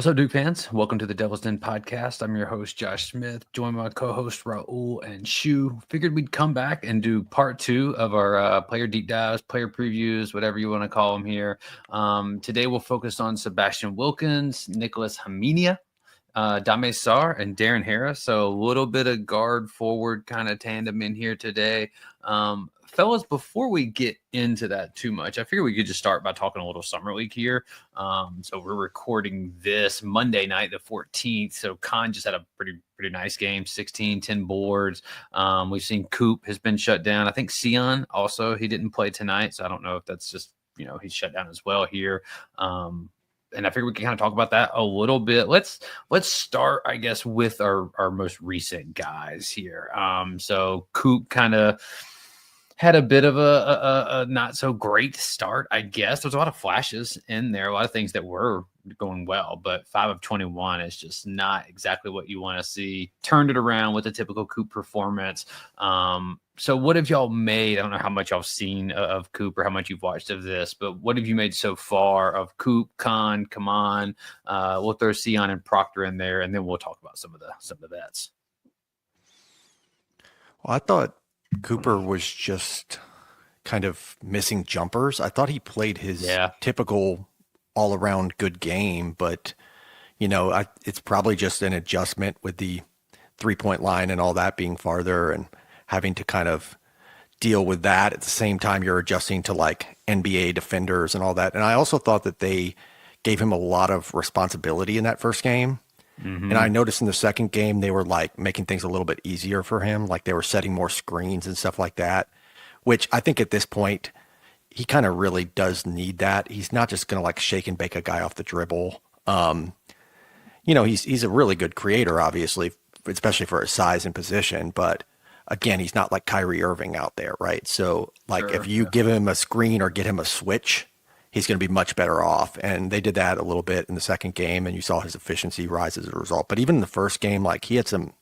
What's up, Duke fans? Welcome to the Devil's Den podcast. I'm your host, Josh Smith, joined by my co-host, Raul and Shu. Figured we'd come back and do part two of our player deep dives, player previews, whatever you want to call them here. Today, we'll focus on Sebastian Wilkins, Nikolas Khamenia, Sarr, and Darren Harris. So a little bit of guard forward kind of tandem in here today. Fellas, before we get into that too much, I figure we could just start by talking a little summer league here. So we're recording this Monday night, the 14th. So Khan just had a pretty nice game, 16, 10 boards. We've seen Coop has been shut down. I think Sion also, he didn't play tonight. So I don't know if that's just, he's shut down as well here. And I figure we can kind of talk about that a little bit. Let's start, I guess, with our most recent guys here. So Coop kind of had a bit of a not so great start, I guess. There's a lot of flashes in there, a lot of things that were going well, but 5 of 21 is just not exactly what you want to see. Turned it around with a typical Coop performance. So what have y'all made? I don't know how much y'all seen of Coop or how much you've watched of this, but what have you made so far of Coop, Khan, come on? We'll throw Sion and Proctor in there, and then we'll talk about some of the bets. Well, I thought Cooper was just kind of missing jumpers. I thought he played his typical all-around good game, but, it's probably just an adjustment with the three-point line and all that being farther and having to kind of deal with that at the same time you're adjusting to like NBA defenders and all that. And I also thought that they gave him a lot of responsibility in that first game. Mm-hmm. And I noticed in the second game, they were like making things a little bit easier for him. Like they were setting more screens and stuff like that, which I think at this point, he kind of really does need that. He's not just going to like shake and bake a guy off the dribble. He's a really good creator, obviously, especially for his size and position. But again, he's not like Kyrie Irving out there, right? So like if you give him a screen or get him a switch, he's going to be much better off. And they did that a little bit in the second game, and you saw his efficiency rise as a result. But even in the first game, like he had some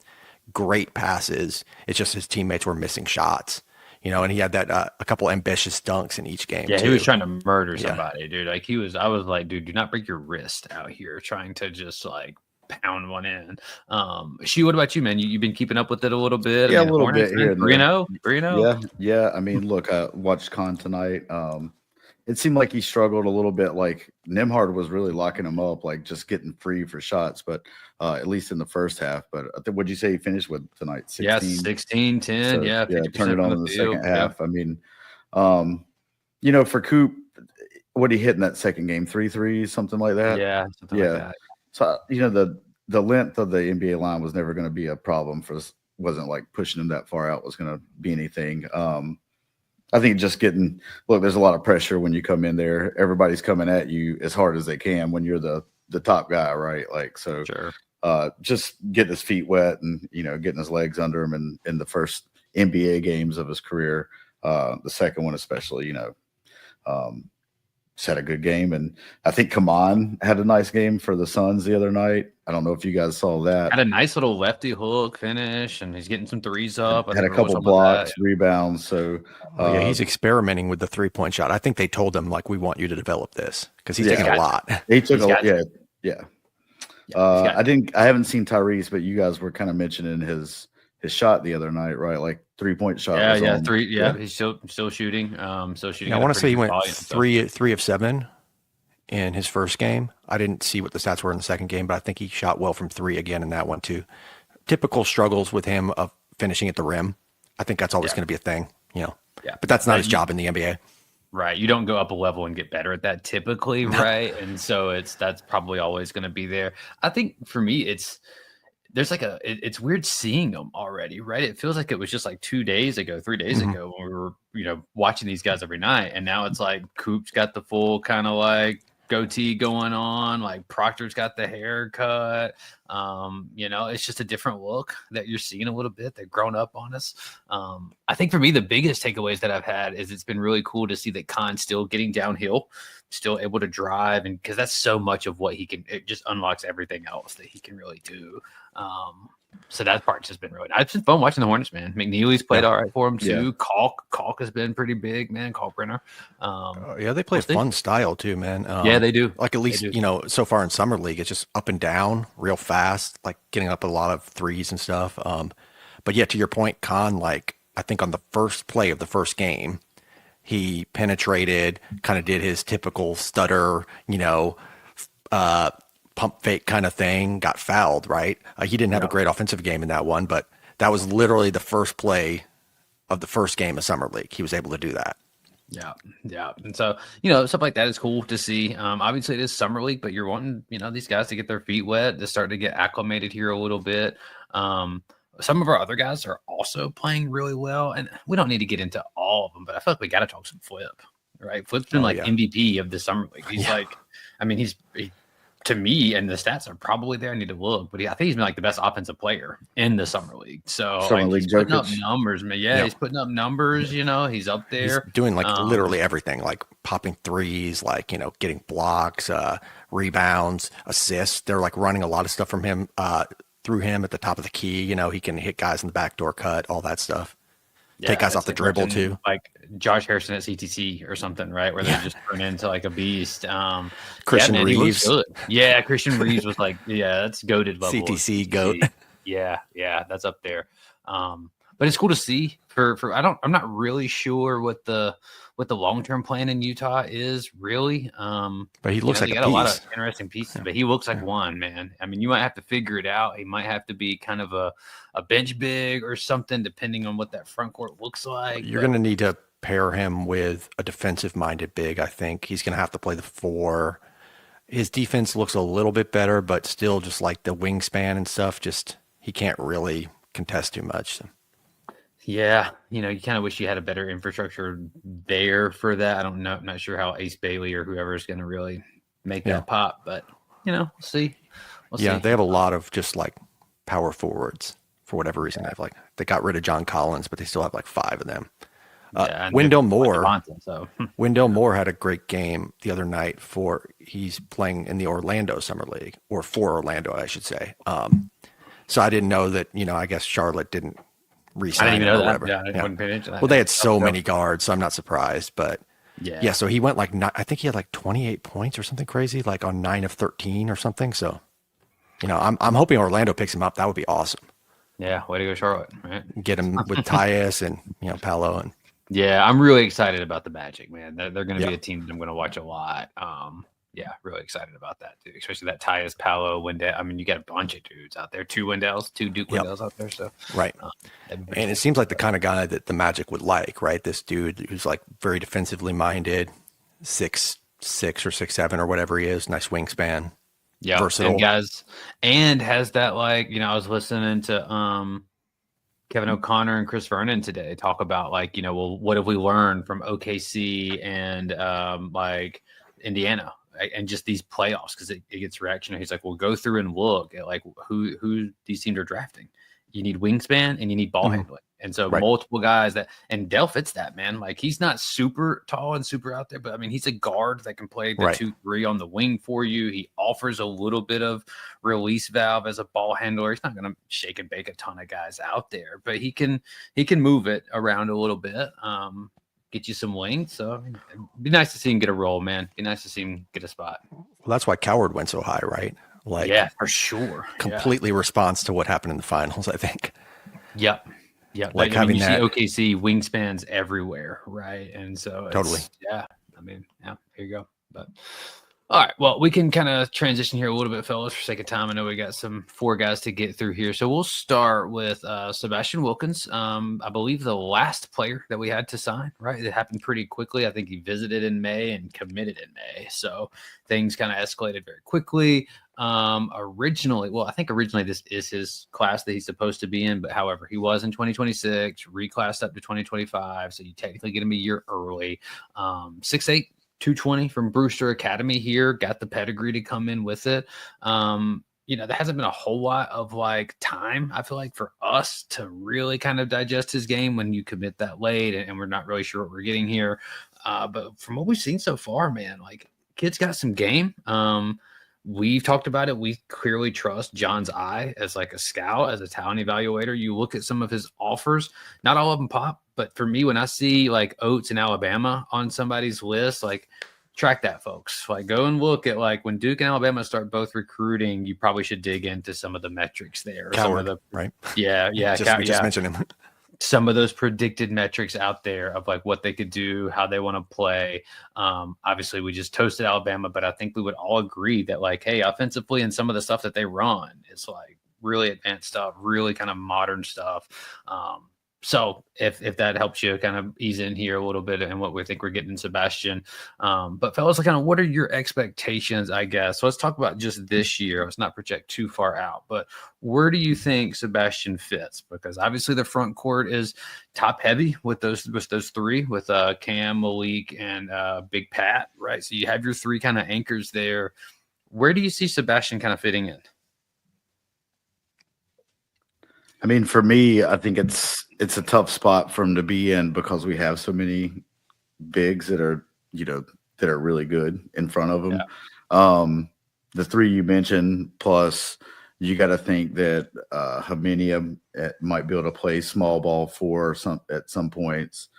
great passes. It's just his teammates were missing shots, and he had that a couple ambitious dunks in each game. Yeah, too. He was trying to murder somebody, dude. Like I was like, dude, do not break your wrist out here trying to just like pound one in. She, what about you, man? You've been keeping up with it a little bit? Yeah, a little bit here. Brino? Yeah. I mean, look, I watched Khan tonight. It seemed like he struggled a little bit. Like Nembhard was really locking him up, like just getting free for shots, but at least in the first half. But what'd you say he finished with tonight? 16? Yeah, 16, 10. So, yeah, turn it on in the second half. I mean, for Coop, what he hit in that second game, 3 threes, something like that. Yeah, something like that. So the length of the NBA line was never going to be a problem for us. Wasn't like pushing him that far out was going to be anything. I think just there's a lot of pressure when you come in there. Everybody's coming at you as hard as they can when you're the top guy, right? Like, so sure. Just getting his feet wet and, getting his legs under him in the first NBA games of his career. The second one, especially, had a good game. And I think Kaman had a nice game for the Suns the other night. I don't know if you guys saw that. Had a nice little lefty hook finish, and he's getting some threes up. Had a couple blocks, rebounds. So he's experimenting with the 3-point shot. I think they told him, like, we want you to develop this because he's taking a lot. He took I haven't seen Tyrese, but you guys were kind of mentioning his shot the other night, right? Like 3-point shot. He's still shooting. I want to say he went 3 of 7 in his first game. I didn't see what the stats were in the second game, but I think he shot well from 3 again in that one too. Typical struggles with him of finishing at the rim. I think that's always going to be a thing, but that's not his job in the NBA. Right. You don't go up a level and get better at that typically. Right. And so that's probably always going to be there. I think for me, it's it's weird seeing them already, right? It feels like it was just like 3 days ago when we were, watching these guys every night. And now it's like Coop's got the full kind of like goatee going on, like Proctor's got the haircut. It's just a different look that you're seeing a little bit. They've grown up on us. I think for me, the biggest takeaways that I've had is it's been really cool to see that Khan's still getting downhill, still able to drive, and because that's so much of what he can. It just unlocks everything else that he can really do. So that part's just been really nice. It's been fun watching the Hornets, man. McNeely's played all right for him too. Yeah. Kalk has been pretty big, man. Kalkbrenner. They play a fun style too, man. Yeah, they do. Like at least, so far in summer league, it's just up and down real fast, like getting up a lot of threes and stuff. But yeah, to your point, Khan, like I think on the first play of the first game, he penetrated, kind of did his typical stutter, pump fake kind of thing, got fouled, right? He didn't have a great offensive game in that one, but that was literally the first play of the first game of Summer League. He was able to do that. Yeah. And so, stuff like that is cool to see. Obviously it is Summer League, but you're wanting, these guys to get their feet wet, to start to get acclimated here a little bit. Some of our other guys are also playing really well, and we don't need to get into all of them, but I feel like we got to talk some Flip, right? Flip's been MVP of the Summer League. He's he to me, and the stats are probably there. I need to look, but I think he's been like the best offensive player in the Summer League. So he's putting up numbers, man. Yeah, he's putting up numbers. He's up there. He's doing like literally everything, like popping threes, like getting blocks, rebounds, assists. They're like running a lot of stuff from him through him at the top of the key. He can hit guys in the backdoor cut, all that stuff. Take guys off the dribble too, like Josh Harrison at CTC or something, right? Where they just turn into like a beast. Christian Reeves, Christian Reeves was like, that's goated level. CTC goat. Yeah, that's up there. But it's cool to see. I'm not really sure what the long-term plan in Utah is really. But he looks like a piece. A lot of interesting pieces, but he looks like one, man. I mean, you might have to figure it out. He might have to be kind of a bench big or something, depending on what that front court looks like. You're going to need to pair him with a defensive-minded big, I think. He's going to have to play the 4. His defense looks a little bit better, but still just like the wingspan and stuff, just he can't really contest too much. So. Yeah, you kind of wish you had a better infrastructure there for that. I don't know. I'm not sure how Ace Bailey or whoever is going to really make that pop, but we'll see. We'll see. They have a lot of just like power forwards for whatever reason. They got rid of John Collins, but they still have like 5 of them. Wendell Moore. Wendell Moore had a great game the other night he's playing in the Orlando Summer League, or for Orlando, I should say. So I didn't know that, I guess Charlotte didn't re-sign I didn't even know that. Yeah, I wasn't paying attention to that. Well, they had so many guards, so I'm not surprised. But yeah, so he went I think he had like 28 points or something crazy, like on 9 of 13 or something. So, I'm hoping Orlando picks him up. That would be awesome. Yeah, way to go, Charlotte. Right? Get him with Tyus and Paolo and. Yeah, I'm really excited about the Magic, man. They're going to be a team that I'm going to watch a lot. Really excited about that, too. Especially that Tyus, Paolo, Wendell. I mean, you got a bunch of dudes out there. 2 Wendells, 2 Duke Wendells out there. So right. And it seems like the kind of guy that the Magic would like, right? This dude who's like very defensively minded, 6'6" or 6'7" or whatever he is. Nice wingspan. Yeah, versatile. And has that I was listening to Kevin O'Connor and Chris Vernon today talk about what have we learned from OKC and Indiana and just these playoffs, because it gets reaction. He's like, we'll go through and look at who these teams are drafting. You need wingspan and you need ball handling. And so multiple guys and Dell fits that, man. Like, he's not super tall and super out there, but I mean, he's a guard that can play the 2-3 on the wing for you. He offers a little bit of release valve as a ball handler. He's not going to shake and bake a ton of guys out there, but he can move it around a little bit, get you some length. So I mean, it'd be nice to see him get a role, man. It'd be nice to see him get a spot. Well, that's why Coward went so high, right? For sure. Completely response to what happened in the finals, I think. Yep. Yeah, like having you that. See OKC wingspans everywhere, right? And so totally, yeah. I mean, here you go. But all right, well, we can kind of transition here a little bit, fellas, for sake of time. I know we got some 4 guys to get through here, so we'll start with Sebastian Wilkins. I believe the last player that we had to sign, right? It happened pretty quickly. I think he visited in May and committed in May, so things kind of escalated very quickly. Originally this is his class that he's supposed to be in, but however, he was in 2026, reclassed up to 2025, so you technically get him a year early. 6'8", 220 from Brewster Academy here, got the pedigree to come in with it. There hasn't been a whole lot of time, I feel like, for us to really kind of digest his game when you commit that late, and we're not really sure what we're getting here. But from what we've seen so far, man, kid's got some game. we've talked about it. We clearly trust John's eye as like a scout, as a talent evaluator. You look at some of his offers, not all of them pop, but for me, when I see like Oates and Alabama on somebody's list, like track that, folks. Like go and look at like when Duke and Alabama start both recruiting, you probably should dig into some of the metrics there. Coward, some of the right? Yeah. We just mentioned him. Some of those predicted metrics out there of like what they could do, how they want to play. Obviously, we just toasted Alabama, but I think we would all agree that like, hey, offensively and some of the stuff that they run is like really advanced stuff, really kind of modern stuff. So if that helps you kind of ease in here a little bit and what we think we're getting in Sebastian. But fellas, like, kind of what are your expectations, I guess? So let's talk about just this year. Let's not project too far out, but where do you think Sebastian fits? Because obviously the front court is top heavy with those three, with Cam, Malik, and Big Pat, right? So you have your three kind of anchors there. Where do you see Sebastian kind of fitting in? I mean, for me, I think it's a tough spot for him to be in because we have so many bigs that are, that are really good in front of him. Yeah. The three you mentioned, plus you got to think that Khamenia might be able to play small ball at some points.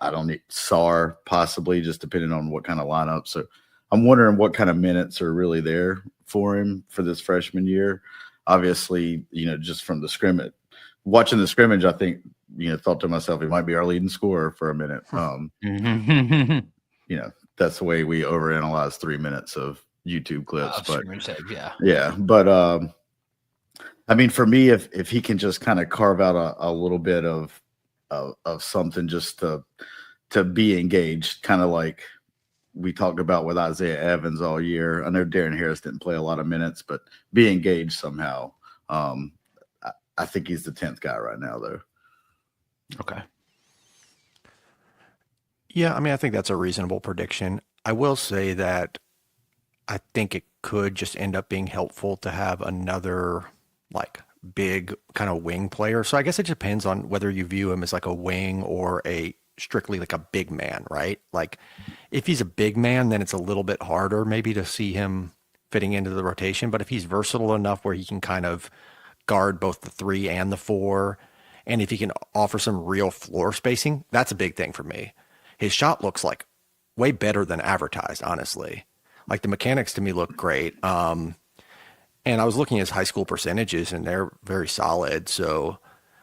I don't need Sarr, possibly, just depending on what kind of lineup. So I'm wondering what kind of minutes are really there for him for this freshman year. Obviously, just from the scrimmage, watching the scrimmage, I think, thought to myself, he might be our leading scorer for a minute. That's the way we overanalyze 3 minutes of YouTube clips. But I mean, for me, if he can just kind of carve out a little bit of something just to be engaged, kind of like we talked about with Isaiah Evans all year. I know Darren Harris didn't play a lot of minutes, but be engaged somehow. I think he's the 10th guy right now, though. Okay. Yeah, I mean, I think that's a reasonable prediction. I will say that I think it could just end up being helpful to have another like big kind of wing player. So I guess it depends on whether you view him as like a wing or a strictly like a big man, right? Like if he's a big man, then it's a little bit harder maybe to see him fitting into the rotation. But if he's versatile enough where he can kind of guard both the 3 and the 4, and if he can offer some real floor spacing, that's a big thing for me. His shot looks like way better than advertised, honestly. Like the mechanics to me look great. And I was looking at his high school percentages and they're very solid. So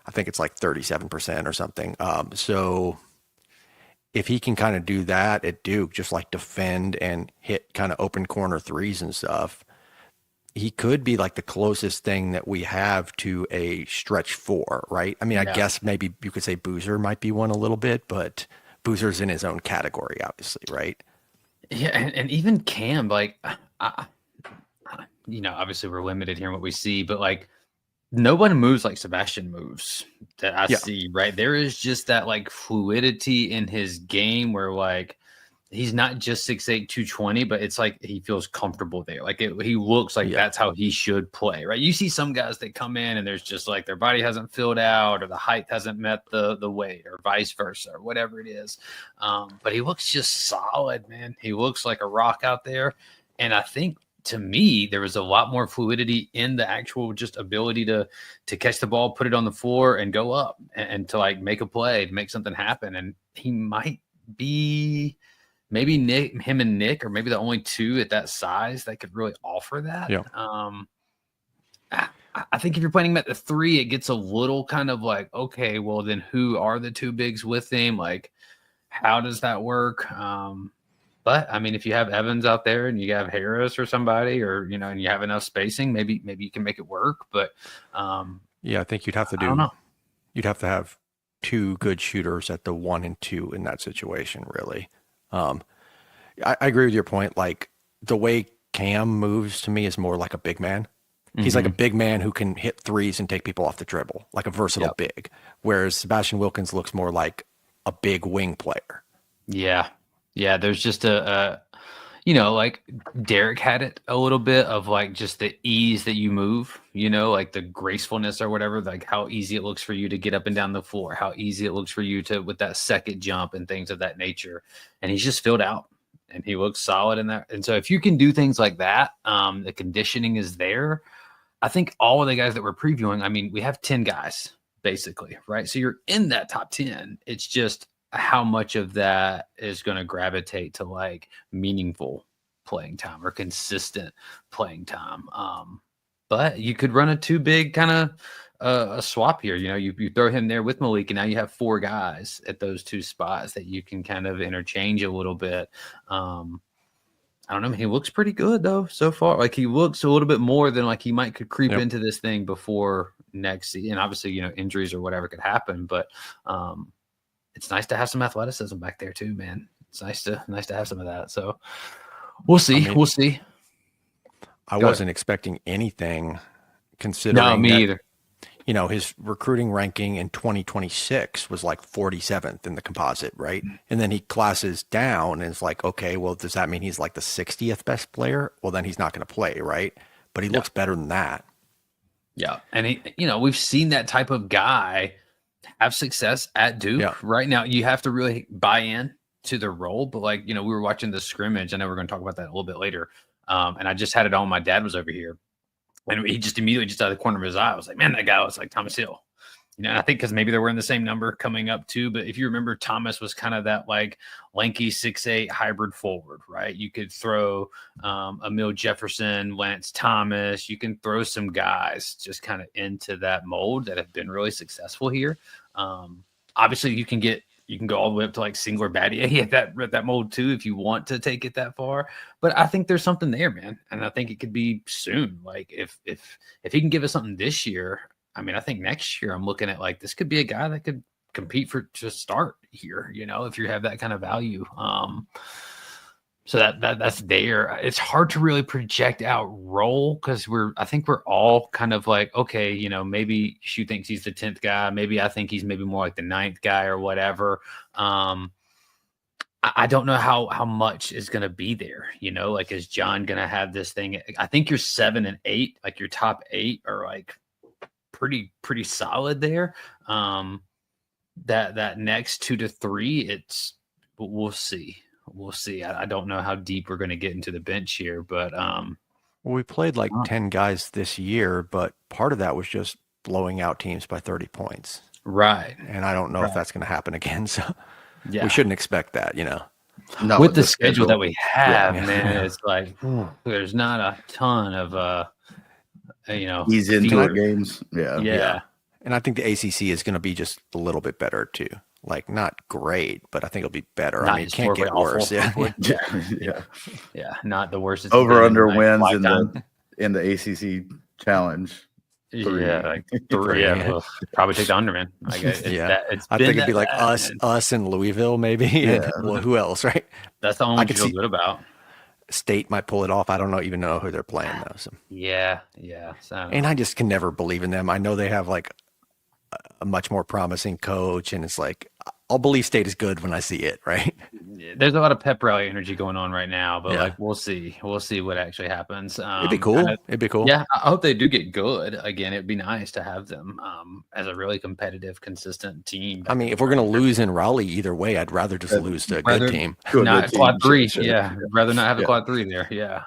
I think it's like 37% or something. So if he can kind of do that at Duke, just like defend and hit kind of open corner threes and stuff, he could be like the closest thing that we have to a stretch 4, right? I mean, I guess maybe you could say Boozer might be one a little bit, but Boozer's in his own category, obviously, right? Yeah, and even Cam, like, obviously we're limited here in what we see, but like, no one moves like Sebastian moves that I see, right? There is just that like fluidity in his game where like he's not just 6'8", 220, but it's like he feels comfortable there. Like he looks like that's how he should play, right? You see some guys that come in and there's just like their body hasn't filled out or the height hasn't met the weight or vice versa or whatever it is. But he looks just solid, man. He looks like a rock out there. And I think to me, there was a lot more fluidity in the actual just ability to catch the ball, put it on the floor and go up and to like make a play, to make something happen. And he might be maybe him and Nick are maybe the only two at that size that could really offer that. Yeah. I think if you're playing him at the 3, it gets a little kind of like, okay, well then who are the 2 bigs with him? Like, how does that work? But I mean, if you have Evans out there and you have Harris or somebody, or and you have enough spacing, maybe you can make it work. But I think you'd have to I don't know. You'd have to have 2 good shooters at the 1 and 2 in that situation, really. I agree with your point. Like the way Cam moves to me is more like a big man. He's like a big man who can hit threes and take people off the dribble, like a versatile big. Whereas Sebastian Wilkins looks more like a big wing player. Yeah. Yeah. There's just like Derek had it a little bit of like just the ease that you move, like the gracefulness or whatever, like how easy it looks for you to get up and down the floor, how easy it looks for you to with that second jump and things of that nature. And he's just filled out. and he looks solid in that. And so if you can do things like that, the conditioning is there. I think all of the guys that we're previewing, I mean, we have 10 guys basically, right? So you're in that top 10. It's just how much of that is going to gravitate to like meaningful playing time or consistent playing time. But you could run a too big kind of a swap here. You know, you throw him there with Malik, and now you have 4 guys at those 2 spots that you can kind of interchange a little bit. I don't know. He looks pretty good though so far. Like he looks a little bit more than like he could creep into this thing before next season. Obviously, you know, injuries or whatever could happen, but it's nice to have some athleticism back there too, man. It's nice to have some of that. So we'll see. We'll see. I wasn't expecting anything considering. No, me either. You know, his recruiting ranking in 2026 was like 47th in the composite, right? And then he classes down and it's like, okay, well, does that mean he's like the 60th best player? Well, then he's not going to play, right? But he looks better than that. Yeah. And he, you know, we've seen that type of guy have success at Duke. Right now, you have to really buy in to the role. But like, you know, we were watching the scrimmage. I know we're going to talk about that a little bit later. And I just had it on. My dad was over here. And he just immediately, just out of the corner of his eye, I was like, man, that guy was like Thomas Hill. You know, and I think because maybe they were in the same number coming up too. But if you remember, Thomas was kind of that like lanky 6'8" hybrid forward, right? You could throw Emil Jefferson, Lance Thomas. You can throw some guys just kind of into that mold that have been really successful here. Obviously, you can go all the way up to like Singler Battier at that mold too, if you want to take it that far. But I think there's something there, man. And I think it could be soon. Like if he can give us something this year, I mean, I think next year I'm looking at like, this could be a guy that could compete to start here, you know, if you have that kind of value. So that's there. It's hard to really project out role because I think we're all kind of like, okay, you know, maybe Shu thinks he's the 10th guy. Maybe I think he's maybe more like the 9th guy or whatever. I don't know how much is going to be there, you know, like, is John going to have this thing? I think your 7 and 8, like your top 8 are like pretty solid there. That next 2 to 3, we'll see. We'll see. I don't know how deep we're going to get into the bench here, but well, we played like 10 guys this year, but part of that was just blowing out teams by 30 points. Right. And I don't know if that's going to happen again. So we shouldn't expect that, you know. No, with the schedule that we have, man, it's like there's not a ton of you know, he's into our games. Yeah. And I think the ACC is going to be just a little bit better too. Like not great, but I think it'll be better. I mean, it can't get worse. Yeah. Not the worst. Over under wins in the ACC challenge. 3. Yeah, like 3. Yeah, we'll probably take the under, man. I think it'd be like us and Louisville, maybe. Yeah. Well, who else, right? That's the only one I feel good about. State might pull it off. I don't even know who they're playing though. So. Yeah. And I just can never believe in them. I know they have like a much more promising coach, and it's like I'll believe State is good when I see it, right? There's a lot of pep rally energy going on right now, but like we'll see what actually happens. It'd be cool. It'd be cool. Yeah, I hope they do get good. Again, it'd be nice to have them as a really competitive, consistent team. I mean, if we're gonna lose in Raleigh either way, I'd rather just lose to a good team. Not quad 3. Yeah, rather not have a quad 3 there. Yeah,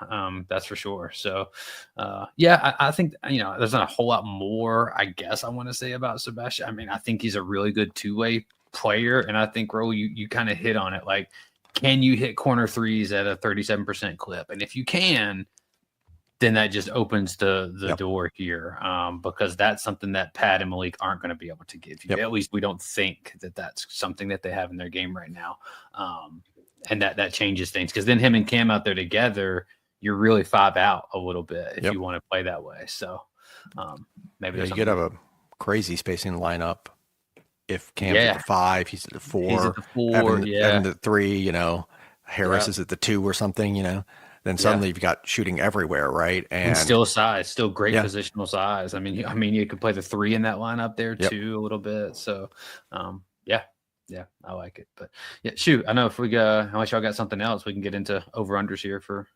that's for sure. So, I think, you know, there's not a whole lot more, I guess, I want to say about Sebastian. I mean, I think he's a really good two-way player, and I think, Raul, you kind of hit on it. Like, can you hit corner threes at a 37% clip? And if you can, then that just opens the door here, because that's something that Pat and Malik aren't going to be able to give you. At least we don't think that that's something that they have in their game right now. And that changes things, because then him and Cam out there together, you're really 5 out a little bit if you want to play that way. So maybe you could have a crazy spacing lineup. If Cam's at the 5, he's at the 4. He's at the 4, Evan the 3, you know, Harris is at the 2 or something, you know. Then suddenly you've got shooting everywhere, right? And still great positional size. I mean, you could play the 3 in that lineup there too a little bit. So, I like it. But shoot, I know if we unless y'all got something else, we can get into over-unders here for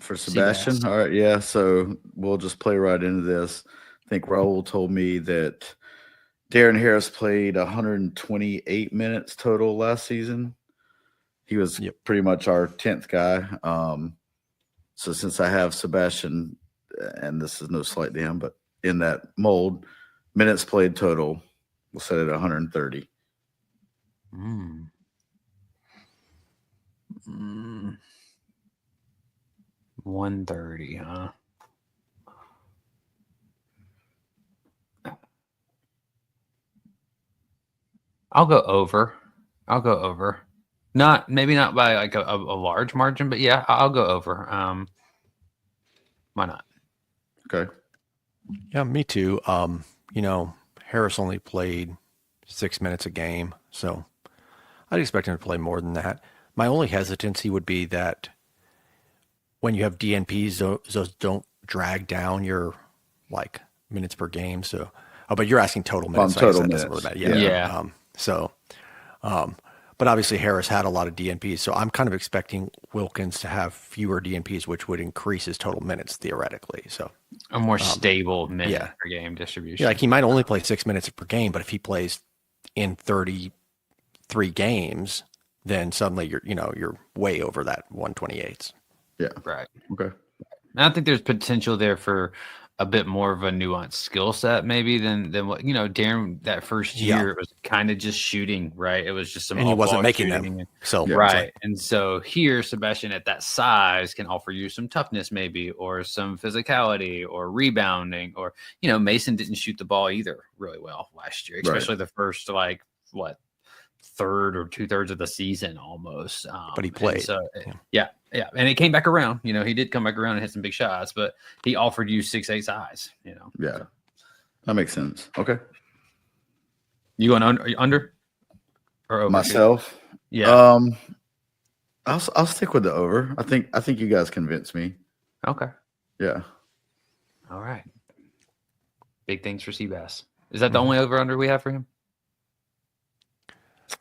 Sebastian. Seabass. All right, yeah. So we'll just play right into this. I think Raul told me that Darren Harris played 128 minutes total last season. He was pretty much our 10th guy. So since I have Sebastian, and this is no slight to him, but in that mold, minutes played total, we'll set it at 130. 130, huh? I'll go over. Maybe not by like a large margin, but yeah, I'll go over. Why not? Okay. Yeah, me too. Harris only played 6 minutes a game, so I'd expect him to play more than that. My only hesitancy would be that when you have DNPs, those don't drag down your like minutes per game. So, but you're asking total minutes. Total minutes. Doesn't really matter. Yeah. But obviously Harris had a lot of DNPs, so I'm kind of expecting Wilkins to have fewer DNPs, which would increase his total minutes theoretically. So a more stable minute per game distribution. Yeah, like he might only play 6 minutes per game, but if he plays in 33 games, then suddenly you're way over that 128s. Yeah. Right. Okay. And I think there's potential there for a bit more of a nuanced skill set maybe than what Darren that first year it was kind of just shooting, right? It was just some, and he wasn't making them. So right. And so here Sebastian at that size can offer you some toughness maybe, or some physicality, or rebounding, or Mason didn't shoot the ball either really well last year, especially the first third or 2/3 of the season almost. But he played. So yeah. And it came back around. He did come back around and hit some big shots, but he offered you 6'8" size. Yeah, so. That makes sense. Okay. You going under or over? Myself? Yeah. I'll stick with the over. I think you guys convinced me. Okay. Yeah. All right. Big things for Seabass. Is that the only over under we have for him?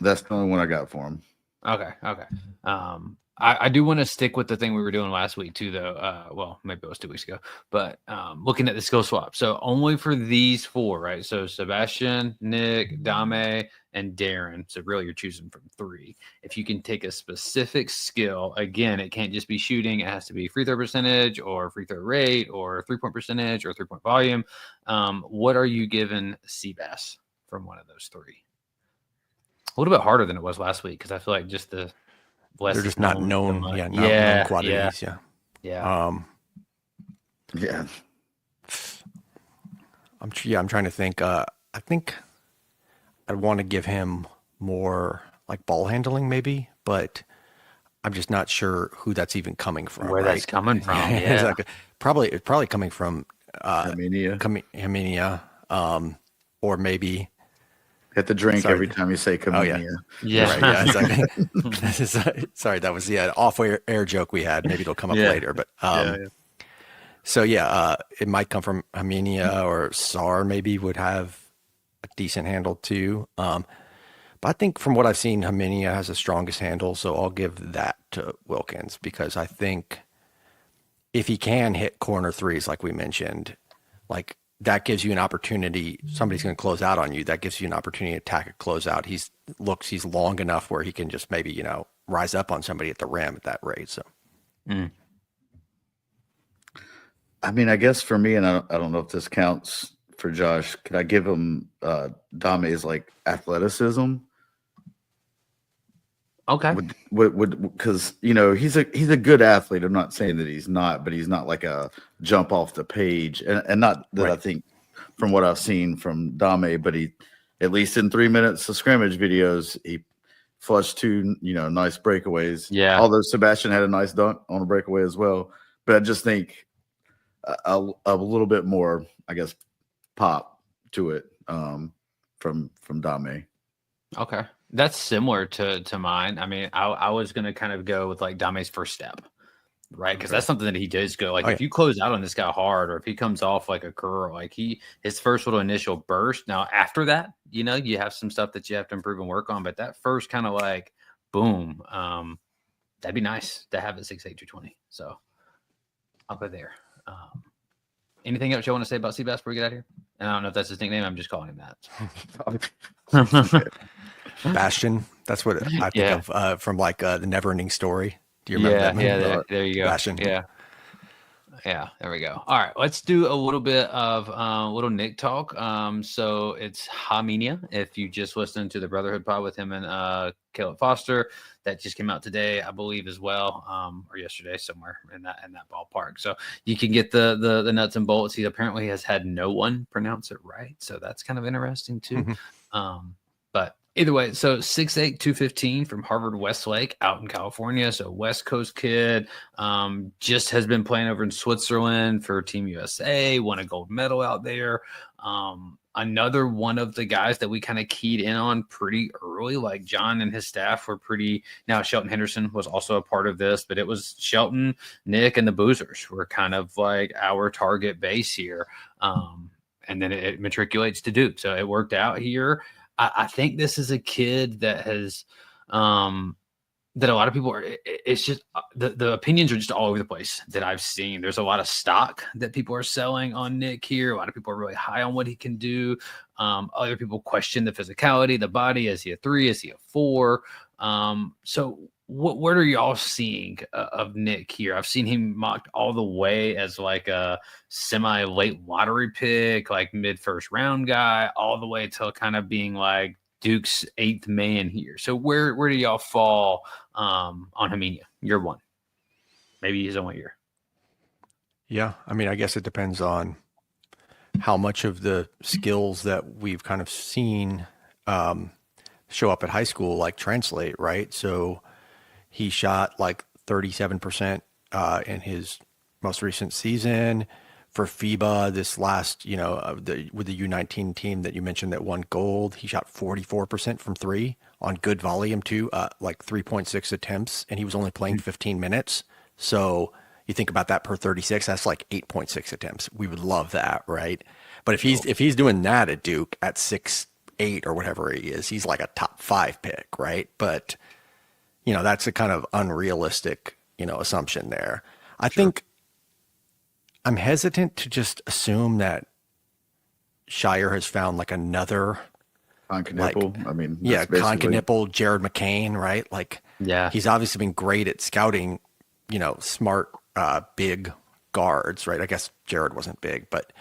That's the only one I got for him. Okay. I do want to stick with the thing we were doing last week too, though. Well, maybe it was 2 weeks ago, but looking at the skill swap. So only for these four, right? So Sebastian, Nick, Dame, and Darren. So really you're choosing from 3. If you can take a specific skill, again, it can't just be shooting. It has to be free throw percentage or free throw rate or 3-point percentage or 3-point volume. What are you giving Seabass from one of those 3? A little bit harder than it was last week because I feel like just the less they're just not known, known quantities. I'm trying to think. I think I'd want to give him more like ball handling, maybe, but I'm just not sure who that's even coming from. Where that's coming from? Yeah, exactly. Probably coming from Khamenia, or maybe. Hit the drink every time you say Khamenia. Exactly. Sorry, that was the off-air joke we had. Maybe it'll come up later. But So it might come from Khamenia, or Sarr maybe would have a decent handle too. But I think from what I've seen, Khamenia has the strongest handle, so I'll give that to Wilkins, because I think if he can hit corner threes, like we mentioned, like that gives you an opportunity. Somebody's going to close out on you. That gives you an opportunity to attack a closeout. He's long enough where he can just maybe, rise up on somebody at the rim at that rate. So, I mean, I guess for me, and I don't know if this counts for Josh, could I give him Dame's like athleticism? Okay. Because he's a good athlete. I'm not saying that he's not, but he's not like a jump off the page, and not that I think from what I've seen from Dame, but he, at least in 3 minutes of scrimmage videos, he flushed 2 nice breakaways. Yeah. Although Sebastian had a nice dunk on a breakaway as well, but I just think a little bit more, I guess, pop to it from Dame. Okay. That's similar to mine. I mean, I was going to kind of go with like Dame's first step, right? Because that's something that he does go like, if you close out on this guy hard, or if he comes off like a curl, like his first little initial burst. Now, after that, you have some stuff that you have to improve and work on, but that first kind of like boom, that'd be nice to have at 6'8", 220. So I'll go there. Anything else you want to say about Seabass before we get out of here? And I don't know if that's his nickname. I'm just calling him that. Bastion. That's what I think of from like the Neverending Story. Do you remember that movie? Yeah, there you go. Bastion. Yeah, there we go. All right, let's do a little bit of little Nick talk. So it's Khamenia. If you just listened to the Brotherhood pod with him and Caleb Foster, that just came out today, I believe, as well, or yesterday, somewhere in that ballpark. So you can get the nuts and bolts. He apparently has had no one pronounce it right, so that's kind of interesting too. But either way, so 6'8", 215 from Harvard Westlake out in California. So West Coast kid, just has been playing over in Switzerland for Team USA, won a gold medal out there. Another one of the guys that we kind of keyed in on pretty early, like John and his staff were pretty. Now Shelton Henderson was also a part of this, but it was Shelton, Nick, and the Boozers were kind of like our target base here. And then it matriculates to Duke. So it worked out here. I think this is a kid that has that a lot of people are. It's just the opinions are just all over the place that I've seen. There's a lot of stock that people are selling on Nick here. A lot of people are really high on what he can do. Other people question the physicality, the body. Is he a 3? Is he a 4? So what are y'all seeing of Nick here? I've seen him mocked all the way as like a semi-late lottery pick, like mid-first round guy, all the way till kind of being like Duke's 8th man here. So where do y'all fall on Khamenia? Year 1. Maybe he's only year. Yeah, I mean, I guess it depends on how much of the skills that we've kind of seen show up at high school, like translate, right? So he shot like 37% in his most recent season. For FIBA, this last, with the U19 team that you mentioned that won gold, he shot 44% from 3 on good volume too, like 3.6 attempts, and he was only playing 15 minutes. So you think about that per 36, that's like 8.6 attempts. We would love that, right? But if he's doing that at Duke at 6'8" or whatever he is, he's like a top 5 pick, right? But that's a kind of unrealistic, assumption there. I think I'm hesitant to just assume that Shire has found like another Konkanippel. I mean, Konkanippel, Jared McCain, right? Like, he's obviously been great at scouting, smart, big guards, right? I guess Jared wasn't big, but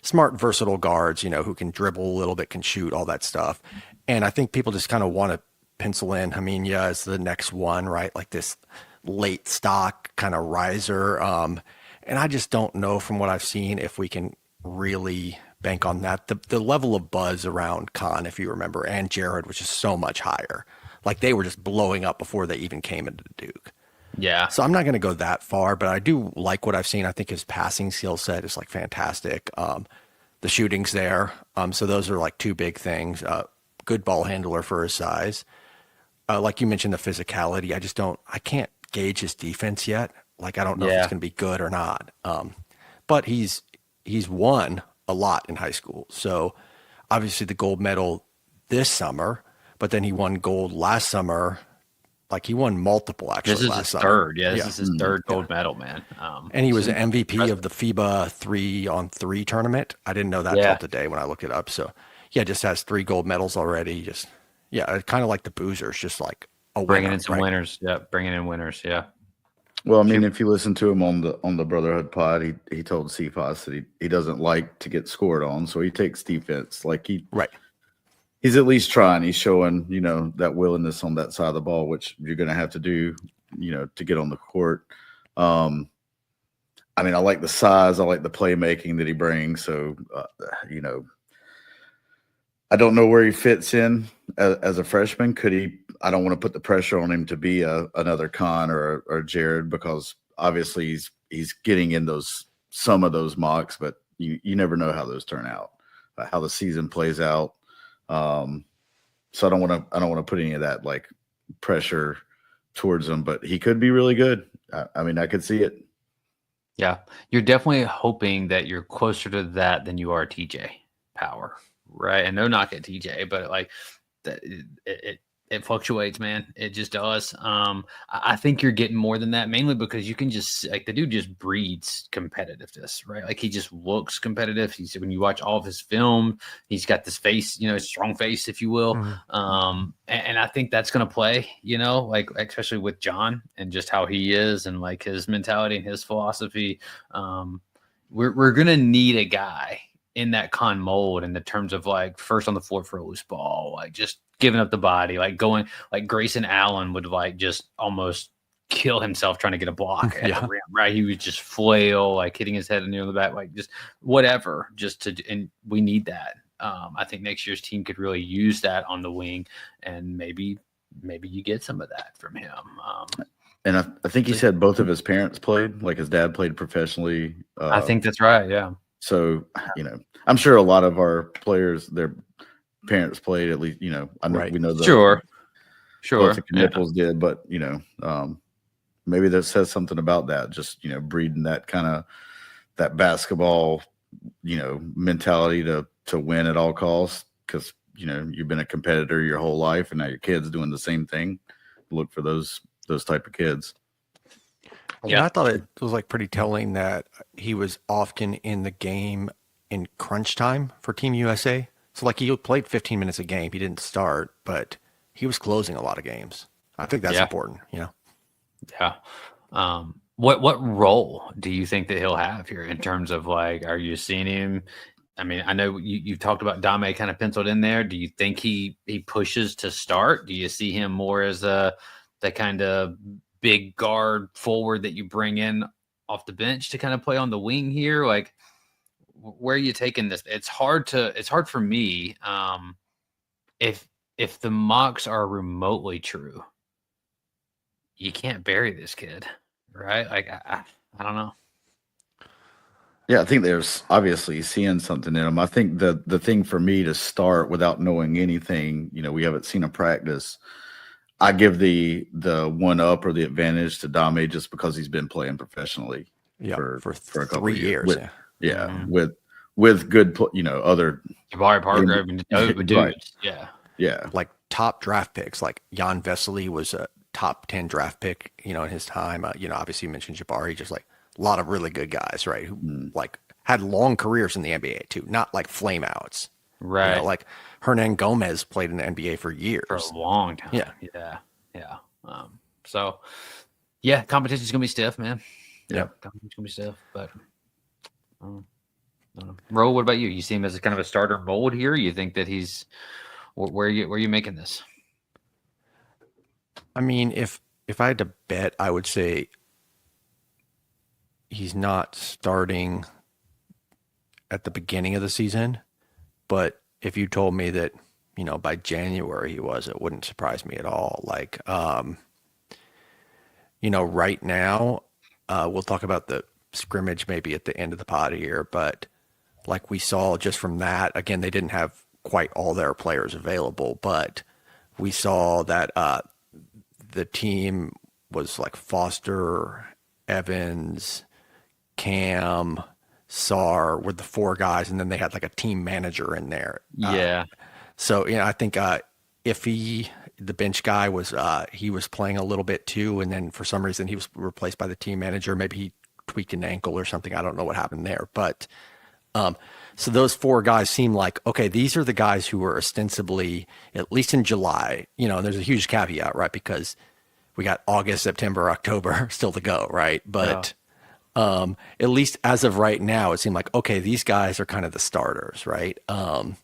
smart, versatile guards, who can dribble a little bit, can shoot, all that stuff. And I think people just kind of want to pencil in Khamenia as the next one, right? Like this late stock kind of riser. And I just don't know from what I've seen if we can really bank on that. The level of buzz around Khan, if you remember, and Jared was just so much higher. Like they were just blowing up before they even came into Duke. Yeah. So I'm not going to go that far, but I do like what I've seen. I think his passing skill set is like fantastic. The shooting's there. So those are like 2 big things. Good ball handler for his size. Like you mentioned, the physicality. I can't gauge his defense yet. Like, I don't know if it's going to be good or not. But he's won a lot in high school. So obviously the gold medal this summer, but then he won gold last summer. Like he won multiple actually. This is last his summer. third. Yeah, this is his third gold medal, man. And he was an MVP of the FIBA 3-on-3 tournament. I didn't know that till today when I looked it up. So just has 3 gold medals already. Kind of like the Boozers, just like a bringing winner, in some winners. Yeah, bringing in winners. Yeah. Well, I mean, if you listen to him on the Brotherhood pod, he told CFOS that he doesn't like to get scored on, so he takes defense. Like he's at least trying. He's showing that willingness on that side of the ball, which you're going to have to do, to get on the court. I mean, I like the size, I like the playmaking that he brings. So I don't know where he fits in as a freshman. Could he? I don't want to put the pressure on him to be another Khan or Jared, because obviously he's getting in some of those mocks, but you never know how those turn out, how the season plays out. So I don't want to put any of that like pressure towards him, but he could be really good. I mean, I could see it. Yeah, you're definitely hoping that you're closer to that than you are TJ Power, right? And no knock at TJ, but like that, it fluctuates, man. It just does. I think you're getting more than that, mainly because you can just like the dude just breeds competitiveness, right? Like he just looks competitive. He's when you watch all of his film, he's got this face, strong face, if you will. And I think that's gonna play, like especially with John and just how he is and like his mentality and his philosophy. We're gonna need a guy in that con mold in the terms of like first on the floor for a loose ball, like just giving up the body, like going like Grayson Allen would like just almost kill himself trying to get a block at the rim, right? He would just flail, like hitting his head near the back, like just whatever, and we need that. I think next year's team could really use that on the wing, and maybe you get some of that from him. And I think he said both of his parents played, like his dad played professionally. I think that's right. Yeah. So, I'm sure a lot of our players, their parents played at least, I know we know that. Sure. Both the Knipples did, but, maybe that says something about that, just, breeding that kind of that basketball, mentality to win at all costs. Cause, you've been a competitor your whole life and now your kid's doing the same thing. Look for those type of kids. Yeah, I thought it was like pretty telling that he was often in the game in crunch time for Team USA. So like he played 15 minutes a game. He didn't start, but he was closing a lot of games. I think that's important, Yeah. What role do you think that he'll have here in terms of like, are you seeing him? I mean, I know you've talked about Dame kind of penciled in there. Do you think he pushes to start? Do you see him more as the kind of big guard forward that you bring in off the bench to kind of play on the wing here? Like, where are you taking this? It's hard for me. If the mocks are remotely true, you can't bury this kid, right? Like, I don't know. Yeah, I think there's obviously seeing something in him. I think the thing for me to start without knowing anything, we haven't seen a practice. I give the one up or the advantage to Dame just because he's been playing professionally for a couple 3 years. With good, other Jabari Parker and dudes. Right. Yeah. Like top draft picks, like Jan Vesely was a top 10 draft pick, in his time. Obviously you mentioned Jabari, just like a lot of really good guys, right? Who like had long careers in the NBA too, not like flame outs. Right. Like Hernan Gomez played in the NBA for years. For a long time. Yeah. So, competition's going to be stiff, man. Yeah. Competition's going to be stiff, but I don't know. Raul, what about you? You see him as a kind of a starter mold here? You think that he's where are you making this? I mean, if I had to bet, I would say he's not starting at the beginning of the season, but if you told me that, by January he was, it wouldn't surprise me at all. Like, right now, we'll talk about the scrimmage maybe at the end of the pod here, but like we saw just from that, again, they didn't have quite all their players available, but we saw that the team was like Foster, Evans, Cam, Sarr were the four guys, and then they had like a team manager in there. So I think if the bench guy was he was playing a little bit too, and then for some reason he was replaced by the team manager. Maybe he tweaked an ankle or something. I don't know what happened there, but so those four guys seem like, okay, these are the guys who were ostensibly, at least in July, there's a huge caveat, right? Because we got August, September, October still to go, right? But at least as of right now, it seemed like, okay, these guys are kind of the starters, right? And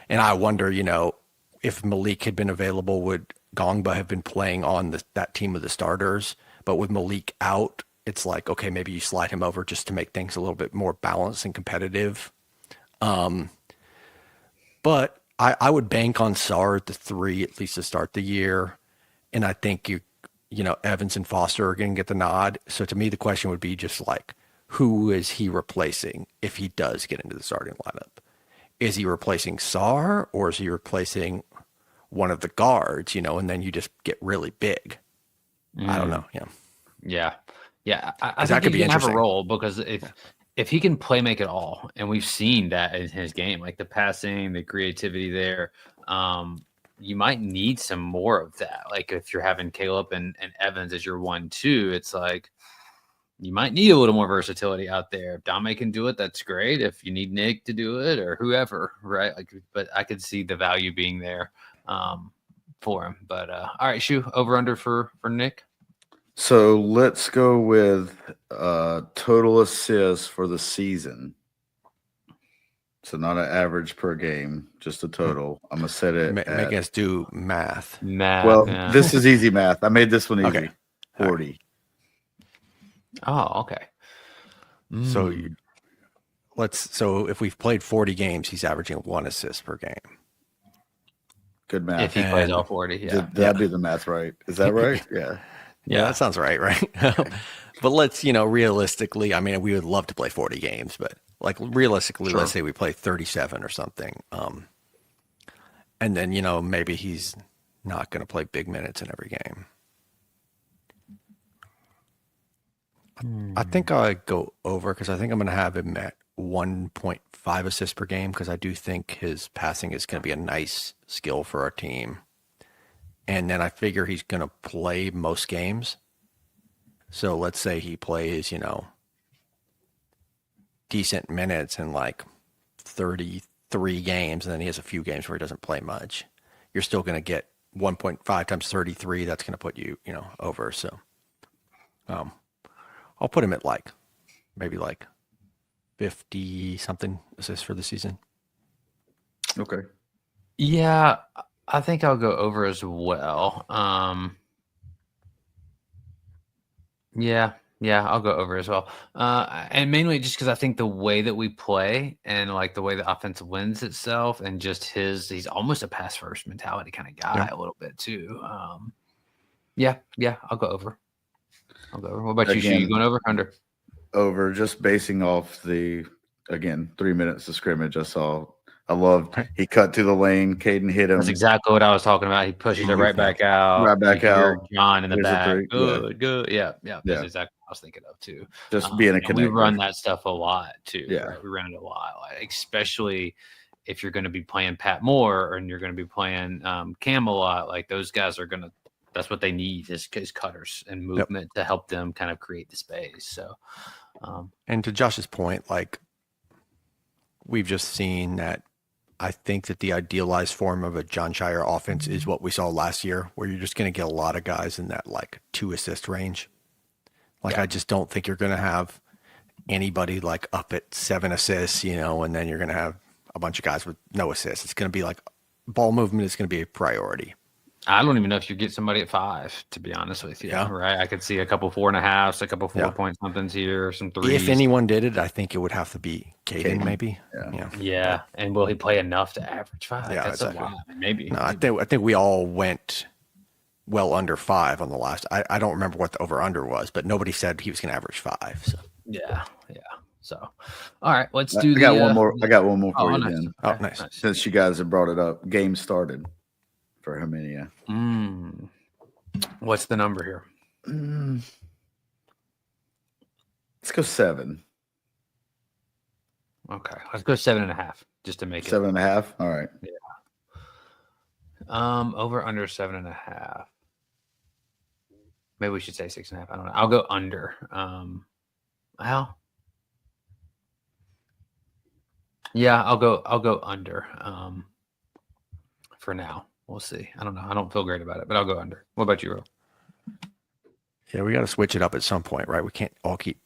I wonder, if Malik had been available, would Gongba have been playing on that team of the starters? But with Malik out, it's like, okay, maybe you slide him over just to make things a little bit more balanced and competitive. But I would bank on Sarr at the 3, at least to start the year. And I think Evans and Foster are going to get the nod. So to me, the question would be just like, who is he replacing if he does get into the starting lineup? Is he replacing Sarr, or is he replacing one of the guards, and then you just get really big? I don't know. Yeah. I think that could be interesting. Have a role because if he can play make it all, and we've seen that in his game, like the passing, the creativity there, you might need some more of that. Like if you're having Caleb and Evans as your 1-2, it's like you might need a little more versatility out there. If Dame can do it, that's great. If you need Nick to do it or whoever, right? Like, but I could see the value being there for him. But all right, Shu, over under for Nick. So let's go with total assists for the season. So not an average per game, just a total. I'm gonna set it. Make us do math. Well, this is easy math. I made this one easy. Okay. 40. Oh, okay. So if we've played 40 games, he's averaging 1 assist per game. Good math. If he plays all 40, yeah. Did I do the math right? Is that right? Yeah. Yeah, that sounds right? But let's, realistically, I mean, we would love to play 40 games, but like realistically, Let's say we play 37 or something. And then, maybe he's not going to play big minutes in every game. I think I'll go over because I think I'm going to have him at 1.5 assists per game because I do think his passing is going to be a nice skill for our team. And then I figure he's going to play most games. So let's say he plays, decent minutes in like 33 games, and then he has a few games where he doesn't play much. You're still going to get 1.5 times 33. That's going to put you, over. So I'll put him at maybe 50 something assists for the season. Okay. Yeah, I think I'll go over as well. Yeah, I'll go over as well. And mainly just because I think the way that we play and like the way the offense wins itself and just he's almost a pass first mentality kind of guy a little bit too. Yeah, I'll go over. What about you? You going over? Under? Over, just basing off 3 minutes of scrimmage I saw. I loved he cut to the lane. Caden hit him. That's exactly what I was talking about. He pushes it right back out. Right back out. John in the back. Good. Yeah. That's exactly what I was thinking of too. Just being a connector. We run that stuff a lot too. Yeah. Right? We run it a lot, especially if you're going to be playing Pat Moore and you're going to be playing Cam a lot. Like those guys are going to. That's what they need is cutters and movement to help them kind of create the space. So, and to Josh's point, we've just seen that. I think that the idealized form of a John Shire offense is what we saw last year, where you're just going to get a lot of guys in that 2 assist range. I just don't think you're going to have anybody up at 7 assists, and then you're going to have a bunch of guys with no assists. It's going to be ball movement is going to be a priority. I don't even know if you get somebody at 5, to be honest with you. Yeah. Right. I could see a couple 4.5s, a couple 4-point somethings here, some 3s. If anyone did it, I think it would have to be Caden, maybe. Yeah. And will he play enough to average 5? Yeah, that's exactly. a lot. Maybe. No, I think we all went well under 5 on the last. I don't remember what the over under was, but nobody said he was going to average 5. So yeah. So, all right, let's do. I got one more for you nice. then. Oh, nice. Since you guys have brought it up, game started for Khamenia. What's the number here? Let's go 7. Okay, let's go 7.5 just to make it 7.5. All right. Yeah. Over under 7.5. Maybe we should say 6.5. I don't know. I'll go under. Yeah, I'll go under. For now. We'll see. I don't know. I don't feel great about it, but I'll go under. What about you, Ro? Yeah, we got to switch it up at some point, right? We can't all keep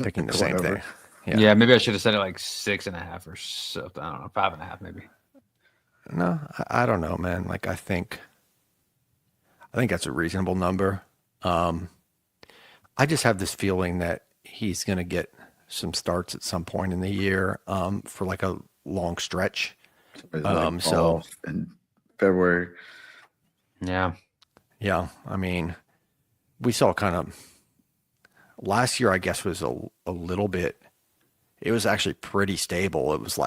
picking the same thing. Yeah, maybe I should have said it 6.5 or something. I don't know, 5.5 maybe. No, I don't know, man. I think that's a reasonable number. I just have this feeling that he's going to get some starts at some point in the year for a long stretch. So in February. Yeah. I mean, we saw kind of last year, I guess, was a little bit. It was actually pretty stable. It was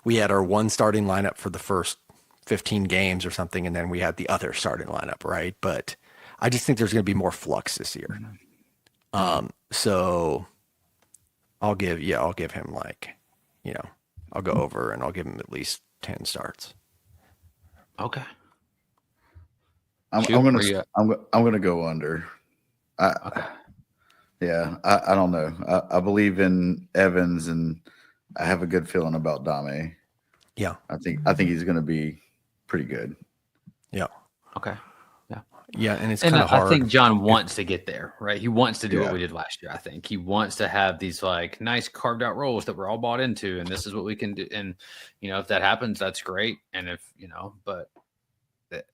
we had our one starting lineup for the first 15 games or something, and then we had the other starting lineup, right? But I just think there's going to be more flux this year. So I'll give him I'll go over and I'll give him at least 10 starts. Okay. I'm gonna go under. Okay. Yeah, I don't know. I believe in Evans, and I have a good feeling about Dame. Yeah, I think he's going to be pretty good. Yeah. Okay. Yeah, and it's kind of hard. I think John wants to get there, right? He wants to do what we did last year. I think he wants to have these like nice carved out roles that we're all bought into, and this is what we can do. And if that happens, that's great. And if but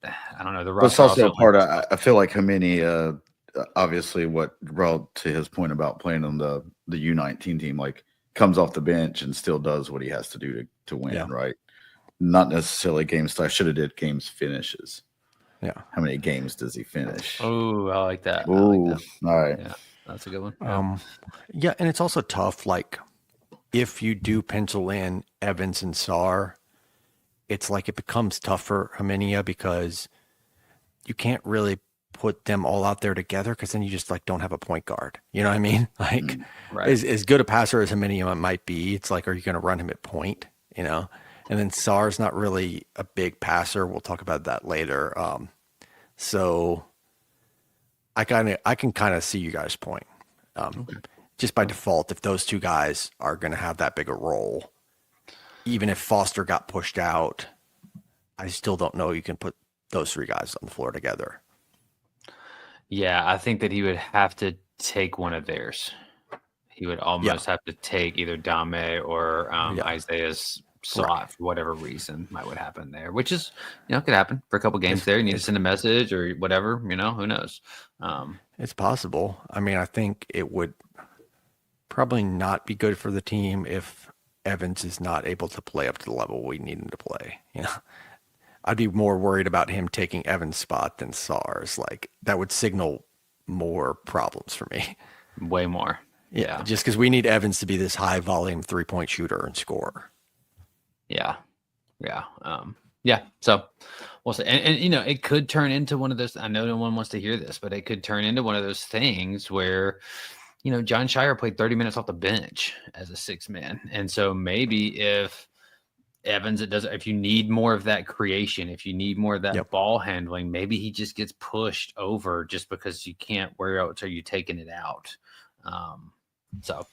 I don't know. The roster also a part. I feel like Khamenia, obviously, what Raul, to his point about playing on the U19 team, like comes off the bench and still does what he has to do to win, right? Not necessarily game style. Should have did games finishes. Yeah. How many games does he finish? Oh, I like that. Ooh, all right. Yeah, that's a good one. Yeah, and it's also tough. Like, if you do pencil in Evans and Sarr, it's like it becomes tough for Khamenia because you can't really put them all out there together because then you just like don't have a point guard. You know what I mean? Like, as good a passer as Khamenia might be, it's like, are you going to run him at point? And then Sarr's not really a big passer. We'll talk about that later. So I can kind of see you guys' point. Just by default, if those two guys are going to have that big a role, even if Foster got pushed out, I still don't know you can put those three guys on the floor together. Yeah, I think that he would have to take one of theirs. He would almost have to take either Dame or Isaiah's slot for whatever reason might would happen there, which is could happen for a couple games there. You need to send a message or whatever, who knows. It's possible. I mean, I think it would probably not be good for the team if Evans is not able to play up to the level we need him to play. I'd be more worried about him taking Evans' spot than Sarr's. Like, that would signal more problems for me. Way more. Yeah. Just because we need Evans to be this high volume 3-point shooter and scorer. Yeah. So we'll see. And it could turn into one of those. I know no one wants to hear this, but it could turn into one of those things where, John Shire played 30 minutes off the bench as a 6-man. And so maybe if Evans, if you need more of that creation, if you need more of that ball handling, maybe he just gets pushed over just because you can't worry out until you're taking it out. So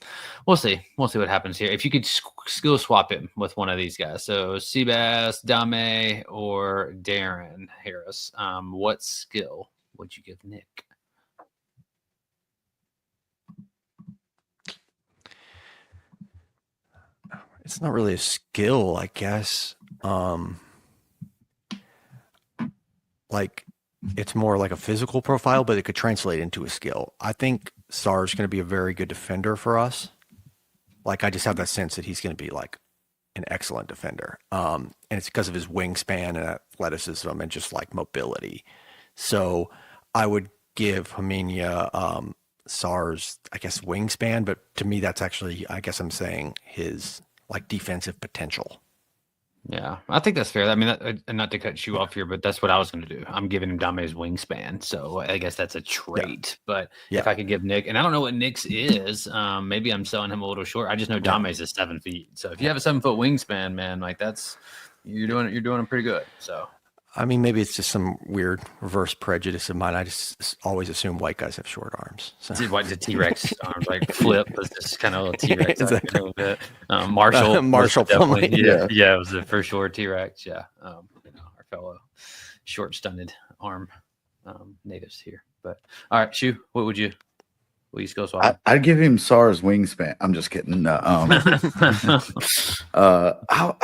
we'll see. We'll see what happens here. If you could skill swap him with one of these guys, so Seabass, Dame, or Darren Harris, what skill would you give Nick? It's not really a skill, I guess. Like, it's more like a physical profile, but it could translate into a skill. I think Sarr's going to be a very good defender for us. Like, I just have that sense that he's going to be like an excellent defender. And it's because of his wingspan and athleticism and just like mobility. So I would give Khamenia Sarr's, I guess, wingspan, but to me, that's actually, I guess I'm saying his like defensive potential. Yeah, I think that's fair. I mean, not to cut you off here, but that's what I was going to do. I'm giving him Dame's wingspan, so I guess that's a trait. But if I could give Nick, and I don't know what Nick's is, maybe I'm selling him a little short. I just know Dame's is 7 feet. So if you have a 7-foot wingspan, man, like you're doing it pretty good. So I mean, maybe it's just some weird reverse prejudice of mine. I just always assume white guys have short arms. So. What the T-Rex arms like flip was just kind of a T-Rex. Exactly. A little bit. Marshall definitely. Yeah, it was a for sure T-Rex. Yeah, our fellow short stunted arm natives here. But all right, Shu, what would you skill swap? I'd give him Sarr's wingspan. I'm just kidding. I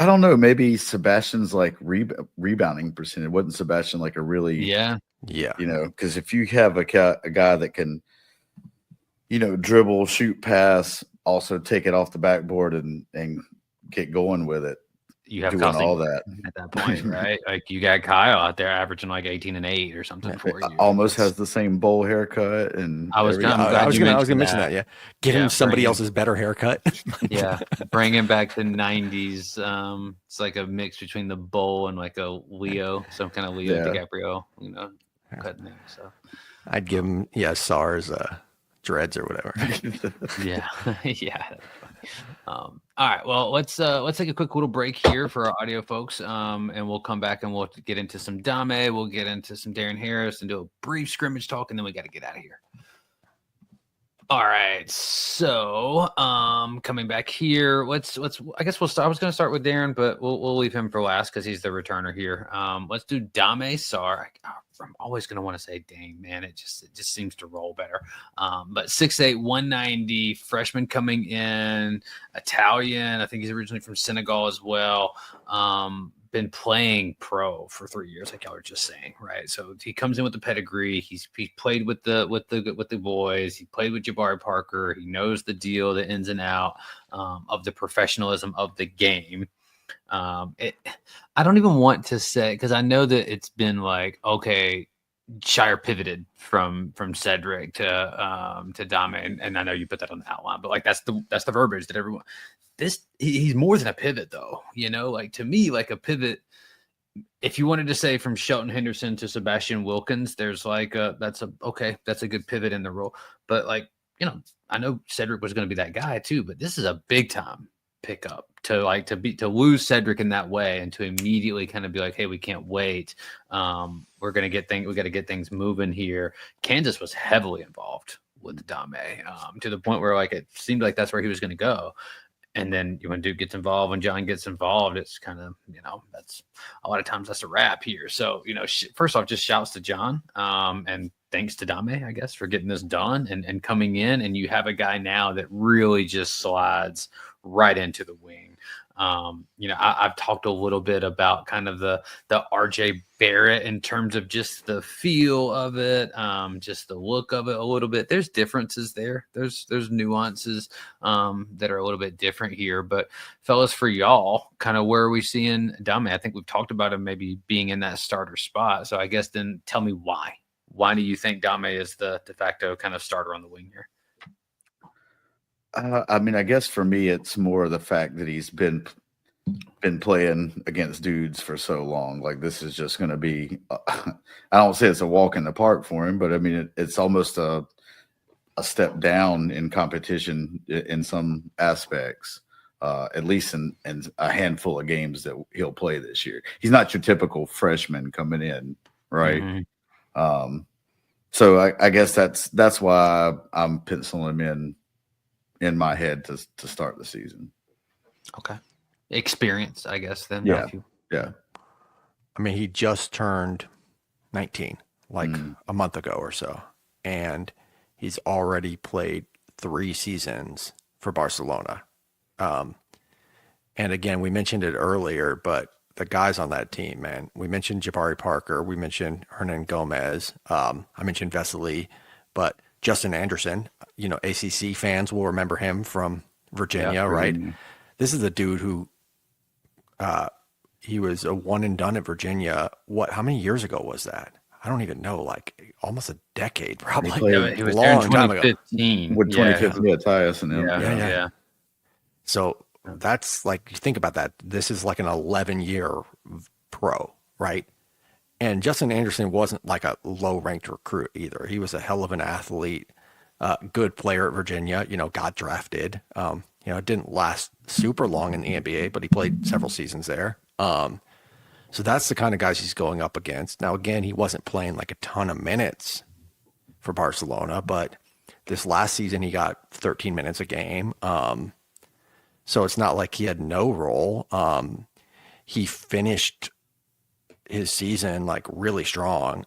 don't know. Maybe Sebastian's like rebounding percentage. Wasn't Sebastian like a really because if you have a guy that can dribble, shoot, pass, also take it off the backboard and get going with it, you have doing all that at that point, right? Like you got Kyle out there averaging like 18 and 8 or something for you. Almost has the same bowl haircut, and I was going to mention that. Yeah, give him somebody else's better haircut. Bring him back to 90s. It's like a mix between the bowl and like a Leo, some kind of Leo DiCaprio, cutting name. So I'd give him Sarr's dreads or whatever. Yeah. Yeah. All right. Well, let's take a quick little break here for our audio folks. And we'll come back and we'll get into some Dame. We'll get into some Darren Harris and do a brief scrimmage talk, and then we got to get out of here. All right. So, coming back here, let's I guess we'll start. I was going to start with Darren, but we'll leave him for last because he's the returner here. Let's do Dame Sarr. I'm always going to want to say Dame, man. It just seems to roll better. But 6'8", 190, freshman coming in, Italian. I think he's originally from Senegal as well. Been playing pro for 3 years, like y'all were just saying, right? So he comes in with the pedigree. He's played with the boys. He played with Jabari Parker. He knows the deal, the ins and out of the professionalism of the game. I don't even want to say, because I know that it's been like, okay, Shire pivoted from Cedric to Dame, and I know you put that on the outline, but like that's the verbiage that everyone. He's more than a pivot, though. Like to me, like a pivot. If you wanted to say from Shelton Henderson to Sebastian Wilkins, there's like that's a good pivot in the role. But like I know Cedric was going to be that guy too, but this is a big time pickup to lose Cedric in that way and to immediately kind of be like, hey, we can't wait. We got to get things moving here. Kansas was heavily involved with Dame to the point where like it seemed like that's where he was going to go. And then when Duke gets involved, when John gets involved, it's kind of, that's a lot of times that's a wrap here. So, first off, just shouts to John and thanks to Dame, I guess, for getting this done and coming in. And you have a guy now that really just slides right into the wing. I've talked a little bit about kind of the RJ Barrett in terms of just the feel of it, just the look of it a little bit. There's differences there. There's nuances that are a little bit different here. But fellas, for y'all, kind of where are we seeing Dame? I think we've talked about him maybe being in that starter spot. So I guess then tell me why. Why do you think Dame is the de facto kind of starter on the wing here? I guess for me, it's more the fact that he's been playing against dudes for so long. Like this is just going to be, I don't say it's a walk in the park for him, but I mean, it's almost a step down in competition in some aspects, at least in a handful of games that he'll play this year. He's not your typical freshman coming in, right? Mm-hmm. So I guess that's why I'm penciling him in my head to start the season. Okay. Experience, I guess, then. Yeah. Yeah. I mean, he just turned 19, like a month ago or so. And he's already played 3 seasons for Barcelona. And again, we mentioned it earlier, but the guys on that team, man, we mentioned Jabari Parker. We mentioned Hernan Gomez. I mentioned Vesely, but Justin Anderson, ACC fans will remember him from Virginia, right? This is a dude who he was a one and done at Virginia. How many years ago was that? I don't even know, like almost a decade, probably. He was there in 2015. With 2015, Tyus and him. Yeah. So that's like, you think about that. This is like an 11-year pro, right? And Justin Anderson wasn't like a low-ranked recruit either. He was a hell of an athlete, good player at Virginia, got drafted. It didn't last super long in the NBA, but he played several seasons there. So that's the kind of guys he's going up against. Now, again, he wasn't playing like a ton of minutes for Barcelona, but this last season he got 13 minutes a game. So it's not like he had no role. He finished his season like really strong.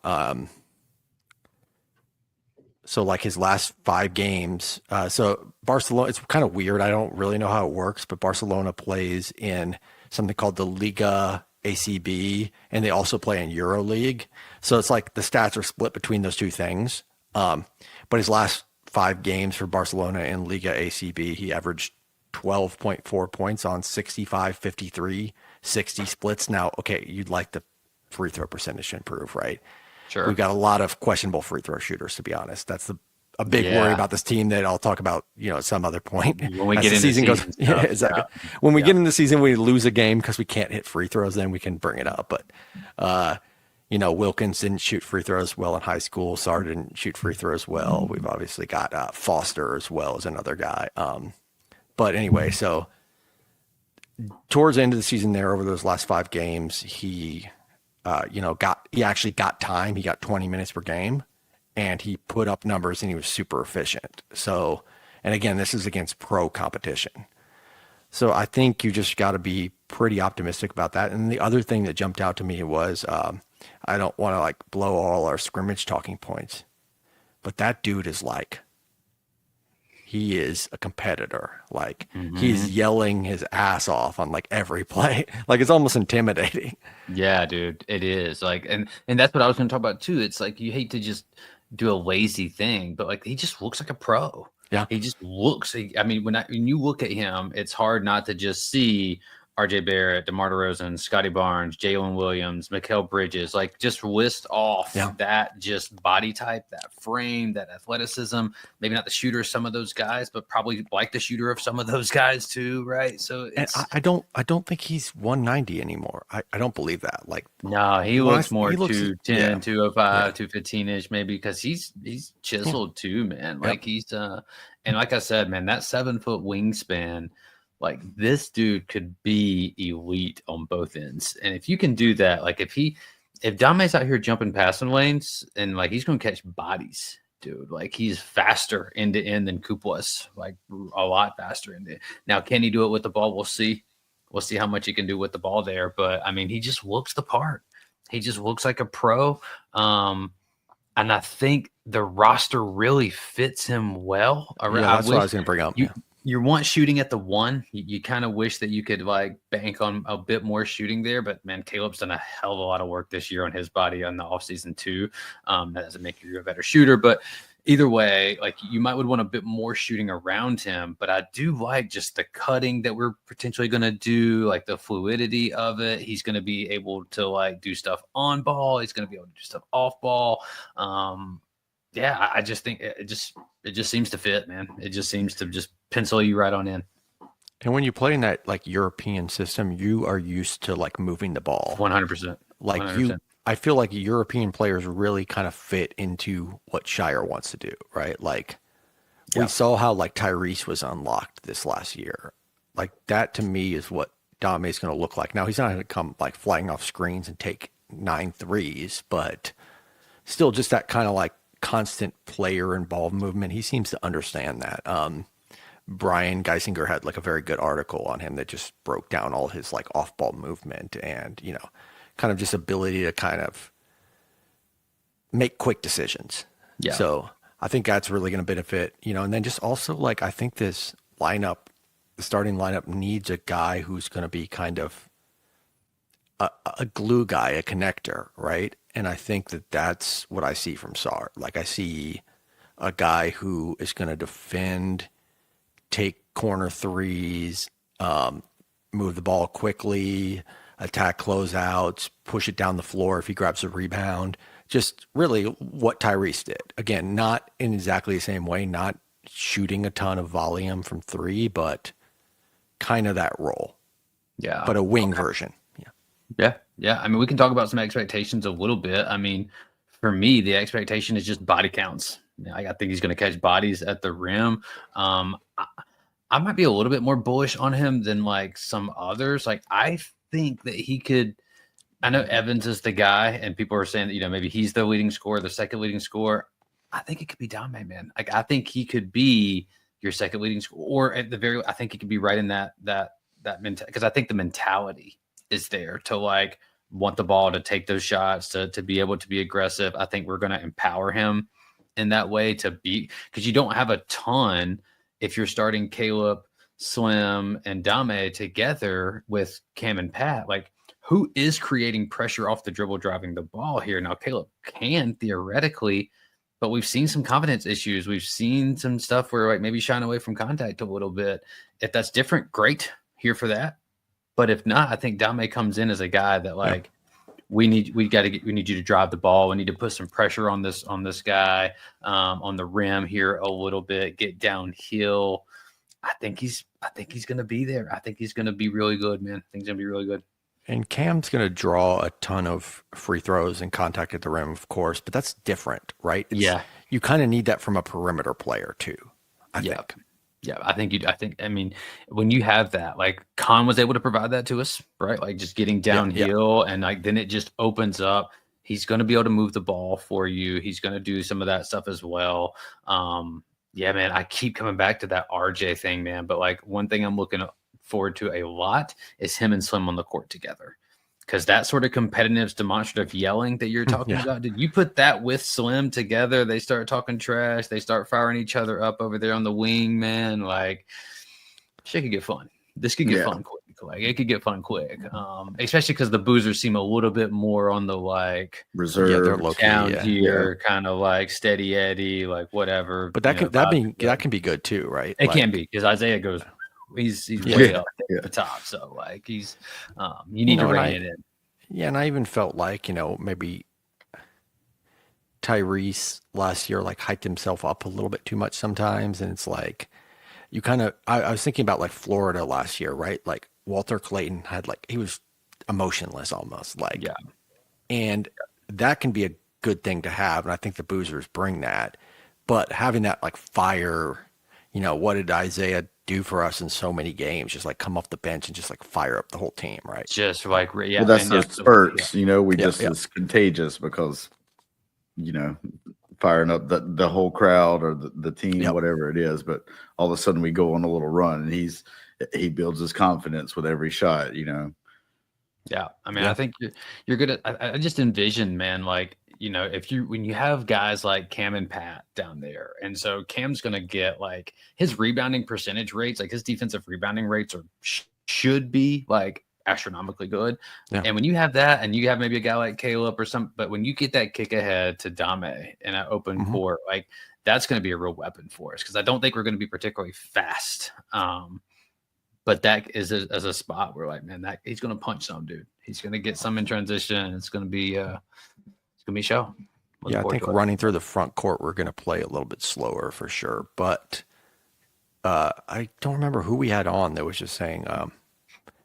So like his last 5 games. So Barcelona, it's kind of weird. I don't really know how it works, but Barcelona plays in something called the Liga ACB, and they also play in EuroLeague. So it's like the stats are split between those two things. But his last 5 games for Barcelona in Liga ACB, he averaged 12.4 points on 65, 53, 60 splits. Now, okay, you'd like the free throw percentage to improve, right? Sure. We've got a lot of questionable free throw shooters, to be honest. That's a big worry about this team that I'll talk about, at some other point. When we get into season goes, exactly. When we get into the season, we lose a game because we can't hit free throws, then we can bring it up. But, Wilkins didn't shoot free throws well in high school. Sarr didn't shoot free throws well. We've obviously got Foster as well as another guy. But anyway, so towards the end of the season there, over those last 5 games, he actually got time. He got 20 minutes per game, and he put up numbers, and he was super efficient. So, and again, this is against pro competition. So I think you just got to be pretty optimistic about that. And the other thing that jumped out to me was, I don't want to like blow all our scrimmage talking points, but that dude is like, he is a competitor. Like he's yelling his ass off on like every play. Like it's almost intimidating. Yeah, dude, it is. Like, and that's what I was going to talk about too. It's like, you hate to just do a lazy thing, but like, he just looks like a pro. Yeah. He just looks, I mean, when you look at him, it's hard not to just see RJ Barrett, DeMar DeRozan, Scotty Barnes, Jalen Williams, Mikal Bridges, like just list off that just body type, that frame, that athleticism. Maybe not the shooter of some of those guys, but probably like the shooter of some of those guys too, right? So it's, I don't think he's 190 anymore. I don't believe that. Like no, he looks more 210, 205, 215-ish maybe, because he's chiseled too, man. Like he's and like I said, man, that 7-foot wingspan. Like this dude could be elite on both ends. And if you can do that, like if Dame's out here jumping passing lanes and like he's going to catch bodies, dude, like he's faster end to end than Coop was, like a lot faster end to end. Now, can he do it with the ball? We'll see. We'll see how much he can do with the ball there. But I mean, he just looks the part. He just looks like a pro. And I think the roster really fits him well. Yeah, that's what I was going to bring up. You want shooting at the 1. You kind of wish that you could like bank on a bit more shooting there, but man, Caleb's done a hell of a lot of work this year on his body on the offseason too. That doesn't make you a better shooter, but either way, like you would want a bit more shooting around him. But I do like just the cutting that we're potentially going to do, like the fluidity of it. He's going to be able to like do stuff on ball. He's going to be able to do stuff off ball. Yeah, I just think it just seems to fit, man. It just seems to just pencil you right on in. And when you play in that like European system, you are used to like moving the ball. 100%. Like 100%. I feel like European players really kind of fit into what Shire wants to do, right? Like we saw how like Tyrese was unlocked this last year. Like that to me is what Dame is going to look like. Now he's not going to come like flying off screens and take 9 threes, but still just that kind of like constant player involved movement. He seems to understand that. Brian Geisinger had like a very good article on him that just broke down all his like off ball movement and, kind of just ability to kind of make quick decisions. Yeah. So I think that's really going to benefit, and then just also like, I think this lineup, the starting lineup needs a guy who's going to be kind of a glue guy, a connector, right? And I think that that's what I see from Sarr. Like I see a guy who is going to defend, take corner threes, move the ball quickly, attack closeouts, push it down the floor if he grabs a rebound. Just really what Tyrese did. Again, not in exactly the same way, not shooting a ton of volume from 3, but kind of that role. Yeah. But a wing version. Yeah. I mean, we can talk about some expectations a little bit. I mean, for me, the expectation is just body counts. I think he's going to catch bodies at the rim. I might be a little bit more bullish on him than like some others. Like I think that he could. I know Evans is the guy, and people are saying that maybe he's the leading scorer, the second leading scorer. I think it could be Dame, man. Like I think he could be your second leading scorer, or at the very. I think he could be right in that mentality, because I think the mentality is there to like want the ball, to take those shots, to be able to be aggressive. I think we're going to empower him in that way to be, because you don't have a ton if you're starting Caleb, Slim, and Dame together with Cam and Pat. Like who is creating pressure off the dribble driving the ball here? Now Caleb can theoretically, but we've seen some confidence issues. We've seen some stuff where like maybe shying away from contact a little bit. If that's different, great, here for that. But if not, I think Dame comes in as a guy that like we need you to drive the ball. We need to put some pressure on this guy on the rim here a little bit, get downhill. I think he's going to be there. I think he's going to be really good, man. I think he's going to be really good. And Cam's going to draw a ton of free throws and contact at the rim, of course, but that's different, right? You kind of need that from a perimeter player too, I think. Yeah, I mean, when you have that, like Khan was able to provide that to us, right? Like just getting downhill and like then it just opens up. He's going to be able to move the ball for you. He's going to do some of that stuff as well. Yeah, man, I keep coming back to that RJ thing, man. But like one thing I'm looking forward to a lot is him and Slim on the court together. Because that sort of competitive, demonstrative yelling that you're talking about, did you put that with Slim together? They start talking trash. They start firing each other up over there on the wing, man. Like, shit could get fun. This could get fun quick. Like, it could get fun quick. Especially because the boozers seem a little bit more on the like reserve, down here, kind of like steady Eddie, like whatever. But that can be good too, right? It can be because Isaiah goes. He's way up at the top, so like he's you need to rein it in. Yeah, and I even felt like maybe Tyrese last year like hyped himself up a little bit too much sometimes, and it's like you kind of. I was thinking about like Florida last year, right? Like Walter Clayton had like he was emotionless almost, like and that can be a good thing to have, and I think the boozers bring that, but having that like fire, what did Isaiah do for us in so many games, just like come off the bench and just like fire up the whole team, right? Just like well, that's the spurts, it's contagious because firing up the whole crowd or the team, whatever it is, but all of a sudden we go on a little run and he builds his confidence with every shot. Yeah, I mean, I think you're good at. I just envision, man, like when you have guys like Cam and Pat down there, and so Cam's gonna get like his rebounding percentage rates, like his defensive rebounding rates should be like astronomically good. Yeah. And when you have that, and you have maybe a guy like Caleb or something, but when you get that kick ahead to Dame in an open court, like that's going to be a real weapon for us because I don't think we're going to be particularly fast. But that is as a spot where like, man, that he's going to punch some dude. He's going to get some in transition. It's going to be a show. I think running through the front court, we're going to play a little bit slower for sure. But I don't remember who we had on that was just saying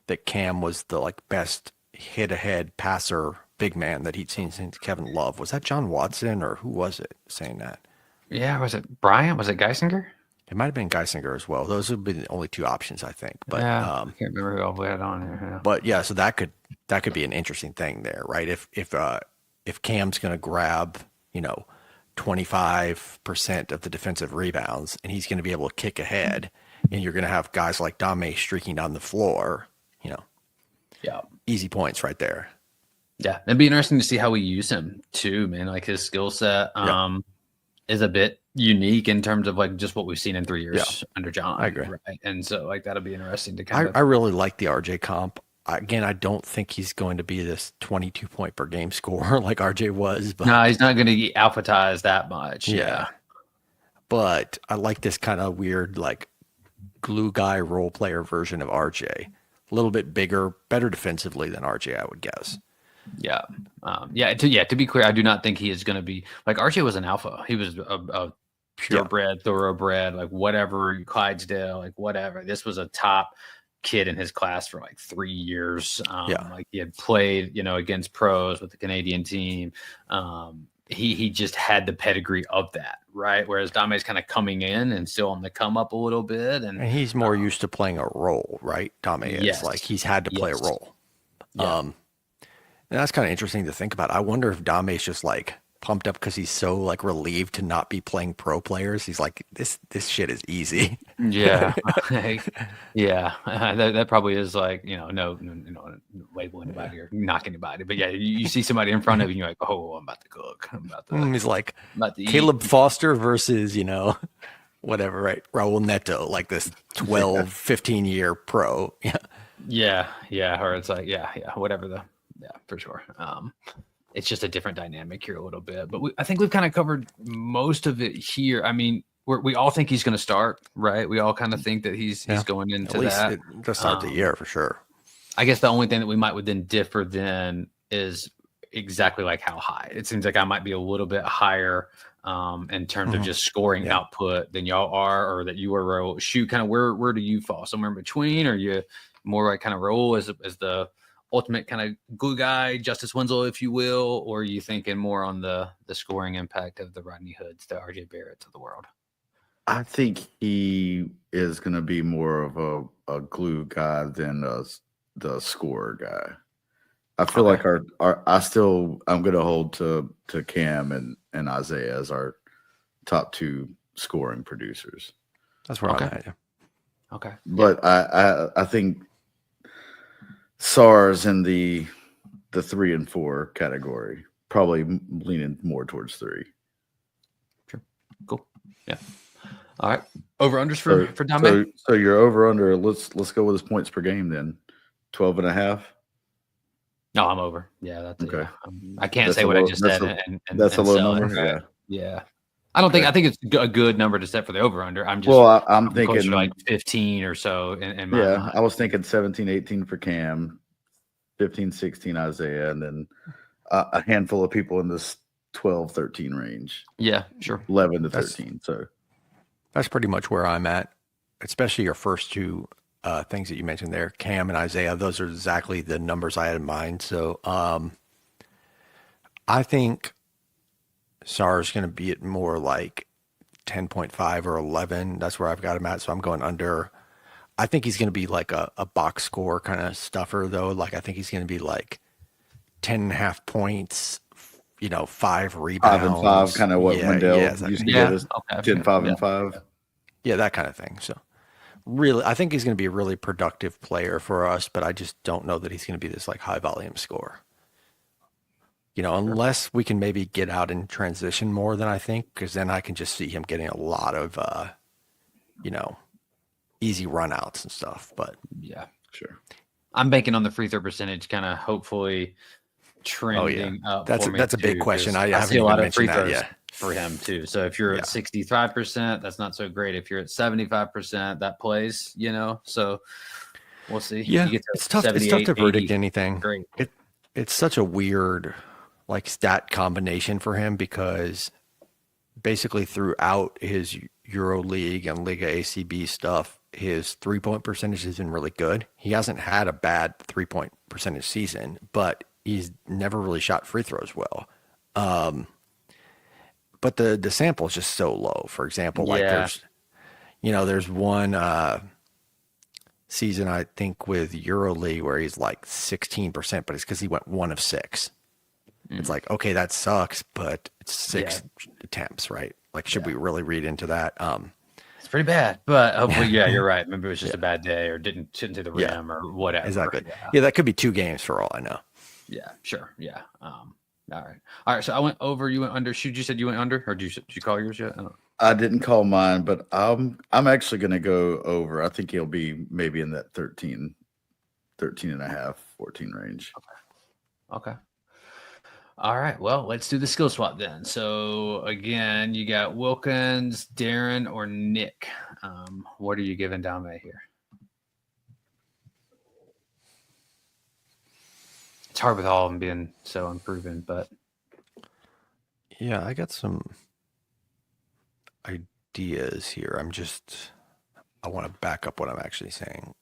that Cam was the like best hit ahead passer, big man that he'd seen since Kevin Love. Was that John Watson or who was it saying that? Yeah, was it Bryant? Was it Geisinger? It might have been Geisinger as well. Those would be the only two options, I think. But I can't remember who else we had on here. Yeah. But yeah, so that could be an interesting thing there, right? If Cam's going to grab 25% of the defensive rebounds and he's going to be able to kick ahead, and you're going to have guys like Dame streaking down the floor, easy points right there. Yeah, it'd be interesting to see how we use him too, man. Like his skill set is a bit unique in terms of like just what we've seen in 3 years under John. I agree. Right? And so like that'll be interesting to kind of. I really like the RJ comp. Again, I don't think he's going to be this 22 point per game scorer like RJ was. But no, he's not going to get alphatized that much. Yeah. But I like this kind of weird like glue guy role player version of RJ. A little bit bigger, better defensively than RJ, I would guess. Yeah. To be clear, I do not think he is going to be like RJ was an alpha. He was a purebred, thoroughbred, like whatever, Clydesdale, like whatever. This was a top kid in his class for like 3 years. Like he had played, against pros with the Canadian team. He just had the pedigree of that, right? Whereas Dame's kind of coming in and still on the come up a little bit. And he's more used to playing a role, right? Dame is like he's had to play a role. Yeah. And that's kind of interesting to think about. I wonder if Dame's just like pumped up because he's so like relieved to not be playing pro players. He's like, this shit is easy. Yeah. That probably is like, no label anybody or knock anybody. But yeah, you see somebody in front of you and you're like, oh, I'm about to cook. He's like Caleb Foster versus, whatever, right? Raul Neto, like this 12, 15 year pro. Yeah. Or it's like, whatever for sure. It's just a different dynamic here a little bit, but I think we've kind of covered most of it here. I mean, we all think he's going to start, right? We all kind of think that he's going into that. To start the year for sure. I guess the only thing that we might would then differ then is exactly like how high. It seems like I might be a little bit higher in terms of just scoring output than y'all are, or that you are Raul. Shoot, kind of where do you fall? Somewhere in between, or you more like kind of Raul as the ultimate kind of glue guy, Justice Winslow, if you will, or are you thinking more on the scoring impact of the Rodney Hoods, the RJ Barretts of the world? I think he is going to be more of a glue guy than the scorer guy. I feel like I'm going to hold to Cam and Isaiah as our top two scoring producers. That's where I'm at. Yeah. Okay. But I think Sarr's in the 3 and 4 category, probably leaning more towards 3. Sure. Cool. Yeah. All right. Over unders for Dame. So you're over under. Let's go with his points per game then. 12.5. No, I'm over. Yeah, that's okay. I can't say what I just said. That's a low number. Right? Yeah. I don't think. I think it's a good number to set for the over under. I'm just. Well, I'm thinking like 15 or so. In my mind. I was thinking 17, 18 for Cam, 15, 16 Isaiah, and then a handful of people in this 12, 13 range. Yeah, sure. 11 to 13. So that's pretty much where I'm at, especially your first two things that you mentioned there, Cam and Isaiah. Those are exactly the numbers I had in mind. So I think Sarr is going to be at more like 10.5 or 11. That's where I've got him at. So I'm going under. I think he's going to be like a box score kind of stuffer, though. Like, I think he's going to be like 10.5 points, 5 rebounds. 5 and 5, kind of what Wendell used to give us. 10, 5 and 5. Yeah, that kind of thing. So really, I think he's going to be a really productive player for us, but I just don't know that he's going to be this like high volume scorer. Unless we can maybe get out and transition more than I think, because then I can just see him getting a lot of, easy runouts and stuff. But yeah, sure. I'm banking on the free throw percentage, kind of hopefully trending up. That's a big question. I haven't see a lot even of free mentioned throws that yet for him too. So if you're at 65%, that's not so great. If you're at 75%, that plays. So we'll see. Yeah, it's tough. It's tough to predict anything. Great. It's such a weird stat combination for him, because basically throughout his EuroLeague and Liga ACB stuff, his 3-point percentage has been really good. He hasn't had a bad 3-point percentage season, but he's never really shot free throws well. But the sample is just so low. For example, there's one season, I think, with EuroLeague where he's like 16%, but it's because he went 1 of 6. It's like, okay, that sucks, but it's 6 attempts, right? Like, should we really read into that? It's pretty bad, but hopefully, you're right. Maybe it was just a bad day, or shouldn't hit the rim, or whatever. Exactly. Yeah, that could be 2 games for all I know. Yeah, sure. Yeah. All right. So I went over. You went under. Shoot, you said you went under, or did you call yours yet? I didn't call mine, but I'm actually going to go over. I think he'll be maybe in that 13 and a half, 14 range. Okay. All right. Well, let's do the skill swap then. So again, you got Wilkins, Darren, or Nick. What are you giving Dame here? It's hard with all of them being so unproven, but yeah, I got some ideas here. I want to back up what I'm actually saying.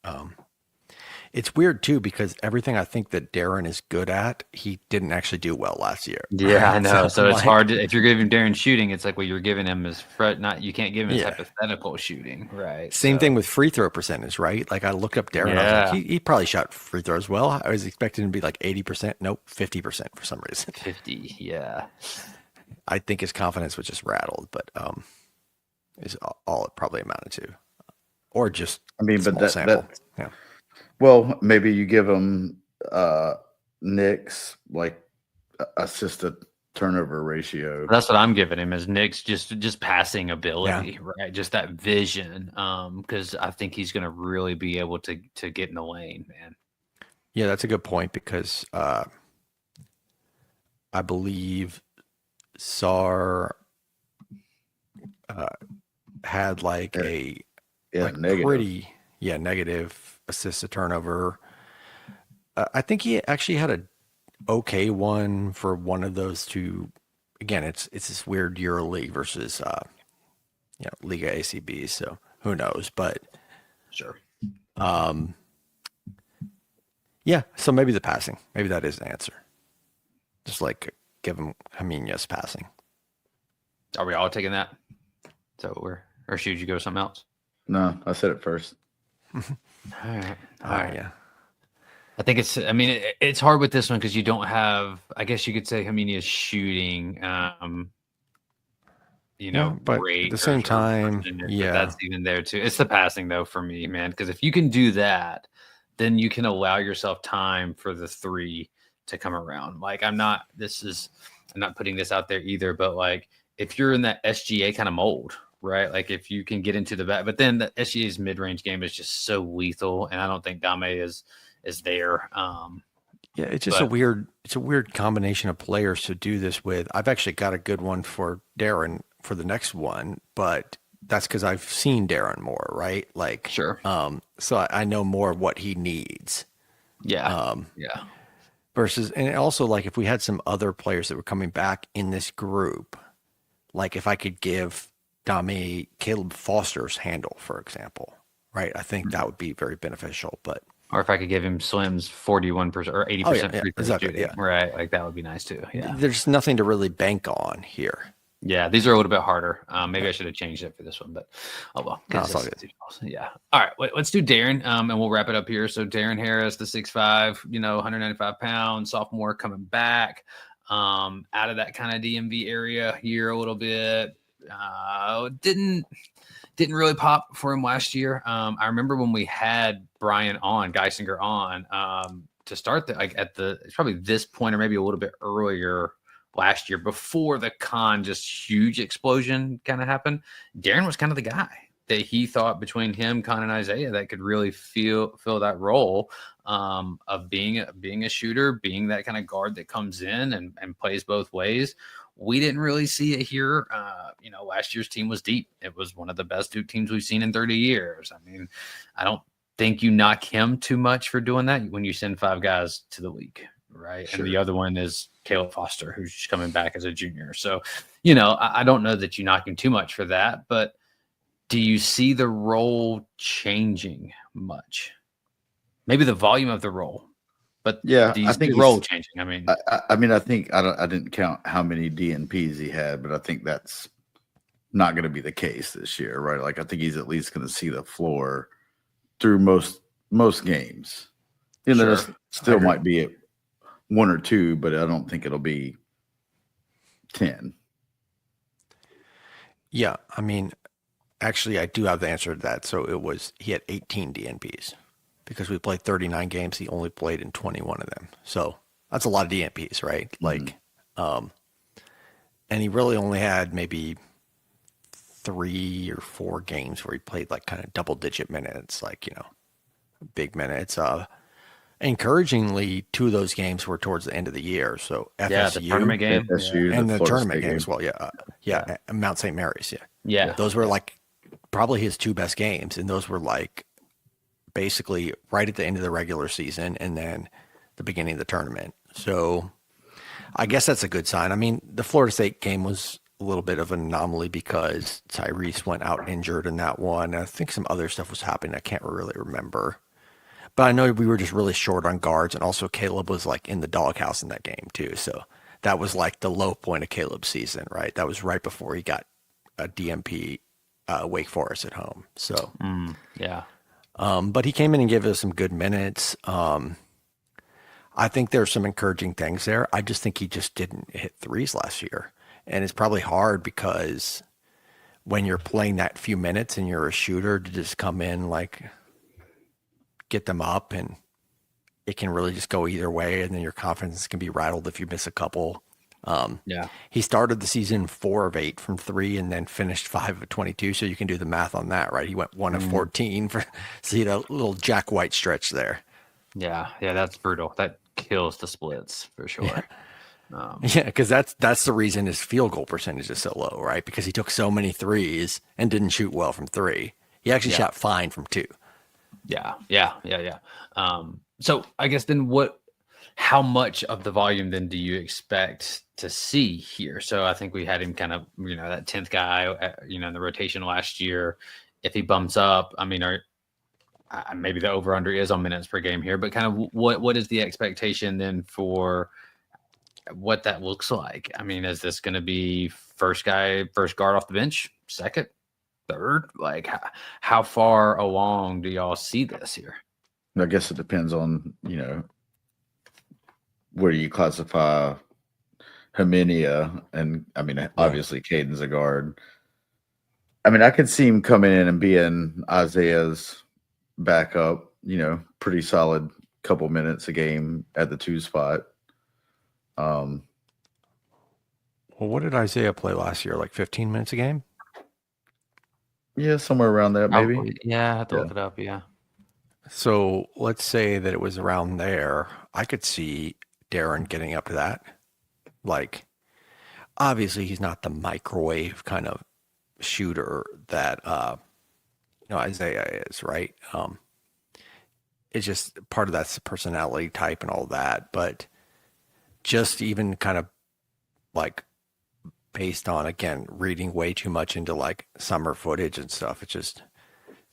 It's weird too, because everything I think that Darren is good at, he didn't actually do well last year. Yeah, I know. So it's hard if you're giving Darren shooting, it's like, well, you're giving him you can't give him his hypothetical shooting, right? Same thing with free throw percentage, right? Like, I looked up Darren, I was like, he probably shot free throws well. I was expecting him to be like 80%. Nope, 50% for some reason. 50, yeah. I think his confidence was just rattled, but is all it probably amounted to, or just sample. Yeah. Well, maybe you give him Nick's assist to turnover ratio. That's what I'm giving him, is Nick's just passing ability, right? Just that vision. Because I think he's going to really be able to get in the lane, man. Yeah, that's a good point, because I believe Sarr had negative assist to turnover. I think he actually had a okay one for one of those two. Again, it's this weird EuroLeague versus Liga ACB, so who knows? But sure. Yeah, so maybe the passing. Maybe that is the answer. Just like give him Khamenia's passing. Are we all taking that? So or should you go something else? No, I said it first. All right. Yeah. I think it's hard with this one because you don't have, I guess you could say Khamenia's shooting, but great. at the same time, but that's even there too. It's the passing though for me, man, because if you can do that, then you can allow yourself time for the three to come around. Like I'm not putting this out there either, but like if you're in that SGA kind of mold, right? Like if you can get into the back, but then the SGA's mid-range game is just so lethal, and I don't think Dame is there. Yeah, it's just a weird combination of players to do this with. I've actually got a good one for Darren for the next one, but that's because I've seen Darren more, right? Like, sure. So I know more of what he needs. Yeah. Versus, and also like if we had some other players that were coming back in this group, like if I could give Dame Caleb Foster's handle, for example, right? I think that would be very beneficial, but. Or if I could give him Slim's 41% or 80% free throw shooting, right? Like that would be nice too. Yeah. There's nothing to really bank on here. Yeah, these are a little bit harder. Maybe I should have changed it for this one, but oh well. No, it's all good. Yeah. All right, let's do Darren, and we'll wrap it up here. So Darren Harris, the 6'5", 195 pounds, sophomore coming back out of that kind of DMV area here a little bit. Didn't really pop for him last year. I remember when we had Brian Geisinger on to start it's probably this point or maybe a little bit earlier last year before the just huge explosion kind of happened. Darren was kind of the guy that he thought between him, Con, and Isaiah that could really fill that role of being a shooter, being that kind of guard that comes in and plays both ways. We didn't really see it here. Last year's team was deep. It was one of the best Duke teams we've seen in 30 years. I mean, I don't think you knock him too much for doing that when you send 5 guys to the league, right? Sure. And the other one is Caleb Foster, who's coming back as a junior. So, I don't know that you knock him too much for that, but do you see the role changing much? Maybe the volume of the role. But yeah, I think the role changing. I think I didn't count how many DNPs he had, but I think that's not going to be the case this year, right? Like I think he's at least going to see the floor through most games. Sure. There still might be 1 or 2, but I don't think it'll be 10. Yeah, I mean, actually, I do have the answer to that. So he had 18 DNPs. Because we played 39 games, he only played in 21 of them. So that's a lot of DNPs, right? Like, and he really only had maybe 3 or 4 games where he played like kind of double-digit minutes, like, big minutes. Encouragingly, 2 of those games were towards the end of the year. So FSU, the tournament game, FSU, and the tournament game as well. Yeah, Mount St. Mary's. Yeah. Those were like probably his 2 best games, and those were like basically right at the end of the regular season and then the beginning of the tournament. So I guess that's a good sign. I mean, the Florida State game was a little bit of an anomaly because Tyrese went out injured in that one. I think some other stuff was happening. I can't really remember. But I know we were just really short on guards, and also Caleb was like in the doghouse in that game too. So that was like the low point of Caleb's season, right? That was right before he got a DMP Wake Forest at home. So yeah. But he came in and gave us some good minutes. I think there's some encouraging things there. I just think he just didn't hit threes last year. And it's probably hard because when you're playing that few minutes and you're a shooter to just come in, like get them up, and it can really just go either way. And then your confidence can be rattled if you miss a couple. He started the season 4 of 8 from 3 and then finished 5 of 22. So you can do the math on that, right? He went 1 of 14 for, see a little Jack White stretch there. Yeah. That's brutal. That kills the splits for sure. Because that's the reason his field goal percentage is so low, right? Because he took so many threes and didn't shoot well from 3. He actually shot fine from 2. Yeah. So I guess then how much of the volume then do you expect to see here? So I think we had him kind of, that 10th guy, in the rotation last year. If he bumps up, I mean, maybe the over under is on minutes per game here, but kind of what is the expectation then for what that looks like? I mean, is this going to be first guard off the bench, second, third? Like, how far along do y'all see this here? I guess it depends on, where you classify Khamenia, and I mean, obviously Caden's a guard. I mean, I could see him coming in and being Isaiah's backup, pretty solid couple minutes a game at the 2 spot. Well, what did Isaiah play last year? Like 15 minutes a game? Yeah, somewhere around that, maybe. Probably. Yeah, I have to look it up. Yeah. So let's say that it was around there. I could see Darren getting up to that. Like, obviously, he's not the microwave kind of shooter that Isaiah is, right? It's just part of that's the personality type and all that. But just even kind of like based on, again, reading way too much into like summer footage and stuff, it's just